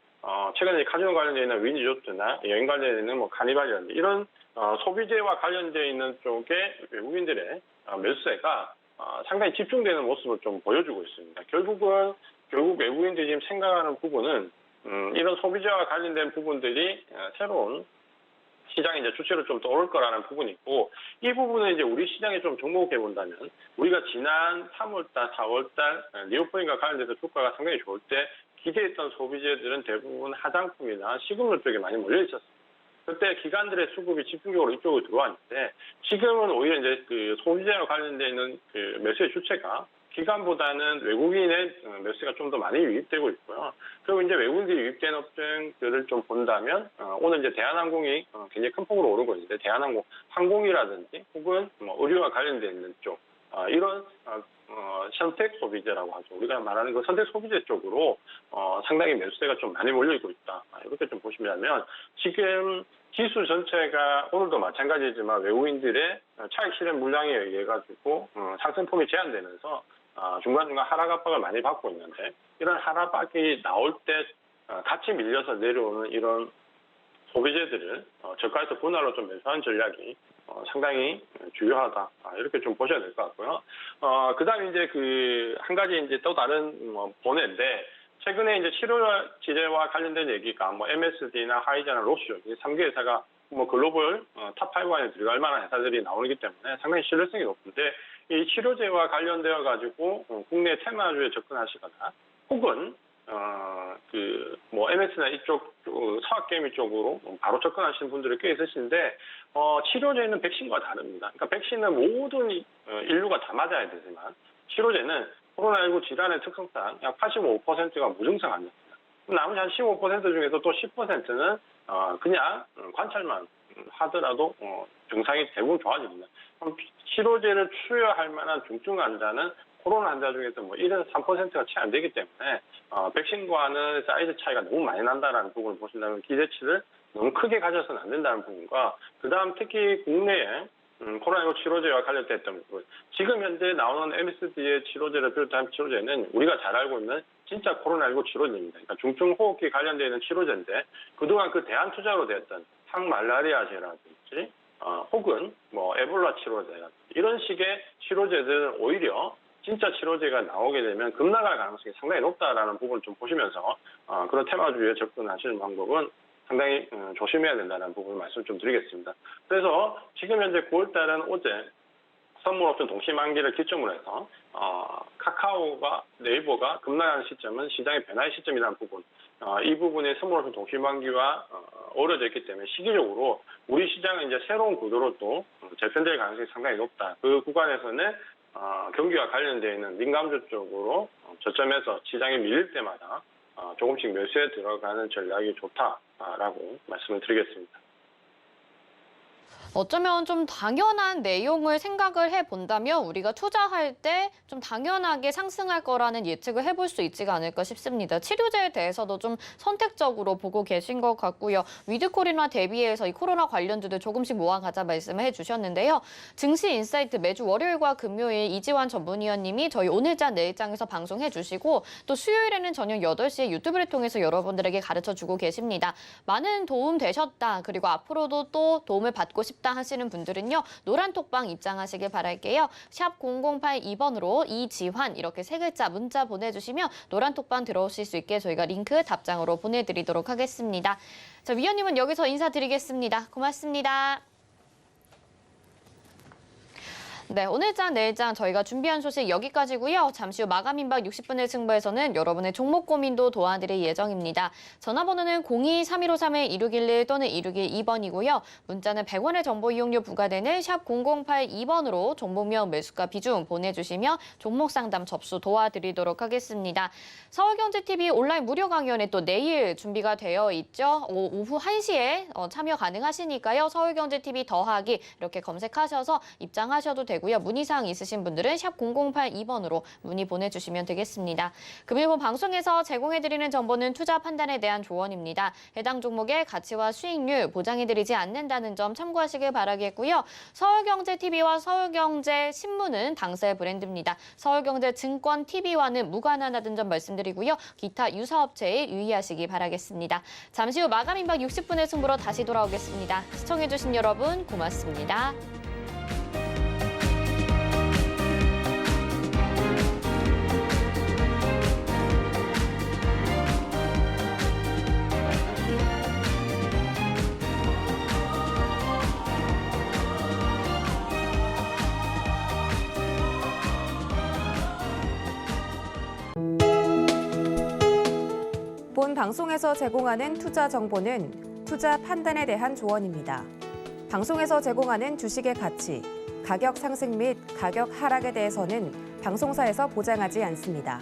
최근에 카지노 관련되어 있는 위니조트나 여행 관련되어 있는 뭐 카니발이라든지 이런 소비재와 관련되어 있는 쪽에 외국인들의 매수세가 상당히 집중되는 모습을 좀 보여주고 있습니다. 결국 외국인들이 지금 생각하는 부분은 이런 소비재와 관련된 부분들이 새로운 시장의 이제 주체로 좀 떠오를 거라는 부분이 있고 이 부분은 이제 우리 시장에 좀 접목해 본다면 우리가 지난 3월달, 4월달 리오프닝과 관련돼서 주가가 상당히 좋을 때 기대했던 소비재들은 대부분 화장품이나 식음료 쪽에 많이 몰려 있었습니다. 그때 기관들의 수급이 집중적으로 이쪽으로 들어왔는데 지금은 오히려 이제 그 소비재와 관련되어 있는 그 매수의 주체가 기관보다는 외국인의 매수가 좀 더 많이 유입되고 있고요. 그리고 이제 외국인들이 유입된 업종들을 좀 본다면 오늘 이제 대한항공이 굉장히 큰 폭으로 오르고 있는데 대한항공 항공이라든지 혹은 뭐 의료와 관련되어 있는 쪽 이런 선택 소비재라고 하죠. 우리가 말하는 그 선택 소비재 쪽으로 상당히 매수세가 좀 많이 몰리고 있다. 이렇게 좀 보시면 지금 지수 전체가 오늘도 마찬가지지만 외국인들의 차익 실현 물량에 의해 가지고 상승폭이 제한되면서 중간중간 하락 압박을 많이 받고 있는데 이런 하락 압박이 나올 때 같이 밀려서 내려오는 이런 소비재들을 저가에서 분할로 좀 매수하는 전략이 상당히 중요하다. 이렇게 좀 보셔야 될 것 같고요. 그다음에 이제 그 한 가지 이제 또 다른 본해인데 최근에 이제 치료제와 관련된 얘기가 뭐 MSD나 화이자나 로슈 이 3개 회사가 뭐 글로벌 탑5 안에 들어갈 만한 회사들이 나오기 때문에 상당히 신뢰성이 높은데 이 치료제와 관련되어 가지고 국내 테마주에 접근하시거나 혹은 그 뭐 MS나 이쪽 서학개미 쪽으로 바로 접근하시는 분들이 꽤 있으신데 치료제는 백신과 다릅니다. 그러니까 백신은 모든 인류가 다 맞아야 되지만 치료제는 코로나19 질환의 특성상 약 85%가 무증상합니다. 나머지 한 15% 중에서 또 10%는 그냥 관찰만 하더라도 증상이 대부분 좋아집니다. 그럼 치료제를 투여할 만한 중증 환자는 코로나 환자 중에서 뭐 1에서 3%가 채 안 되기 때문에 백신과는 사이즈 차이가 너무 많이 난다는 부분을 보신다면 기대치를 너무 크게 가져서는 안 된다는 부분과 그다음 특히 국내에 코로나19 치료제와 관련됐던 부분 지금 현재 나오는 MSD의 치료제를 비롯한 치료제는 우리가 잘 알고 있는 진짜 코로나19 치료제입니다. 그러니까 중증호흡기 관련되어 있는 치료제인데 그동안 그 대안 투자로 됐던 항말라리아제라든지 혹은 뭐 에볼라 치료제라든지 이런 식의 치료제들은 오히려 진짜 치료제가 나오게 되면 급락할 가능성이 상당히 높다라는 부분을 좀 보시면서 그런 테마주에 접근하시는 방법은 상당히 조심해야 된다는 부분을 말씀을 좀 드리겠습니다. 그래서 지금 현재 9월달은 어제 선물옵션 동시만기를 기점으로 해서 카카오가 네이버가 급락하는 시점은 시장의 변화의 시점이라는 부분 이 부분이 선물옵션 동시만기와 어우러져 있기 때문에 시기적으로 우리 시장은 이제 새로운 구도로 또 재편될 가능성이 상당히 높다. 그 구간에서는 경기와 관련되어 있는 민감주 쪽으로 저점에서 시장이 밀릴 때마다 조금씩 매수에 들어가는 전략이 좋다라고 말씀을 드리겠습니다. 어쩌면 좀 당연한 내용을 생각을 해본다면 우리가 투자할 때 좀 당연하게 상승할 거라는 예측을 해볼 수 있지가 않을까 싶습니다. 치료제에 대해서도 좀 선택적으로 보고 계신 것 같고요. 위드콜이나 대비해서 이 코로나 관련주들 조금씩 모아가자 말씀을 해주셨는데요. 증시 인사이트 매주 월요일과 금요일 이지환 전문위원님이 저희 오늘장 내일장에서 방송해 주시고 또 수요일에는 저녁 8시에 유튜브를 통해서 여러분들에게 가르쳐주고 계십니다. 많은 도움 되셨다. 그리고 앞으로도 또 도움을 받고 싶다 하시는 분들은요. 노란톡방 입장하시길 바랄게요. 샵 0082번으로 이지환 이렇게 3글자 문자 보내주시면 노란톡방 들어오실 수 있게 저희가 링크 답장으로 보내드리도록 하겠습니다. 자, 위원님은 여기서 인사드리겠습니다. 고맙습니다. 네, 오늘장, 내일장 저희가 준비한 소식 여기까지고요. 잠시 후 마감 임박 60분의 승부에서는 여러분의 종목 고민도 도와드릴 예정입니다. 전화번호는 02-3153-1611 또는 1612번이고요. 문자는 100원의 정보 이용료 부과되는 샵 0082번으로 종목명 매수가 비중 보내주시면 종목 상담 접수 도와드리도록 하겠습니다. 서울경제TV 온라인 무료 강연에 또 내일 준비가 되어 있죠. 오후 1시에 참여 가능하시니까요. 서울경제TV 더하기 이렇게 검색하셔서 입장하셔도 되고요. 문의사항 있으신 분들은 샵 0082번으로 문의 보내주시면 되겠습니다. 금일본 방송에서 제공해드리는 정보는 투자 판단에 대한 조언입니다. 해당 종목의 가치와 수익률 보장해드리지 않는다는 점 참고하시길 바라겠고요. 서울경제TV와 서울경제신문은 당사의 브랜드입니다. 서울경제증권TV와는 무관하다는 점 말씀드리고요. 기타 유사업체에 유의하시기 바라겠습니다. 잠시 후 마감 임박 60분의 승부로 다시 돌아오겠습니다. 시청해주신 여러분 고맙습니다. 본 방송에서 제공하는 투자 정보는 투자 판단에 대한 조언입니다. 방송에서 제공하는 주식의 가치, 가격 상승 및 가격 하락에 대해서는 방송사에서 보장하지 않습니다.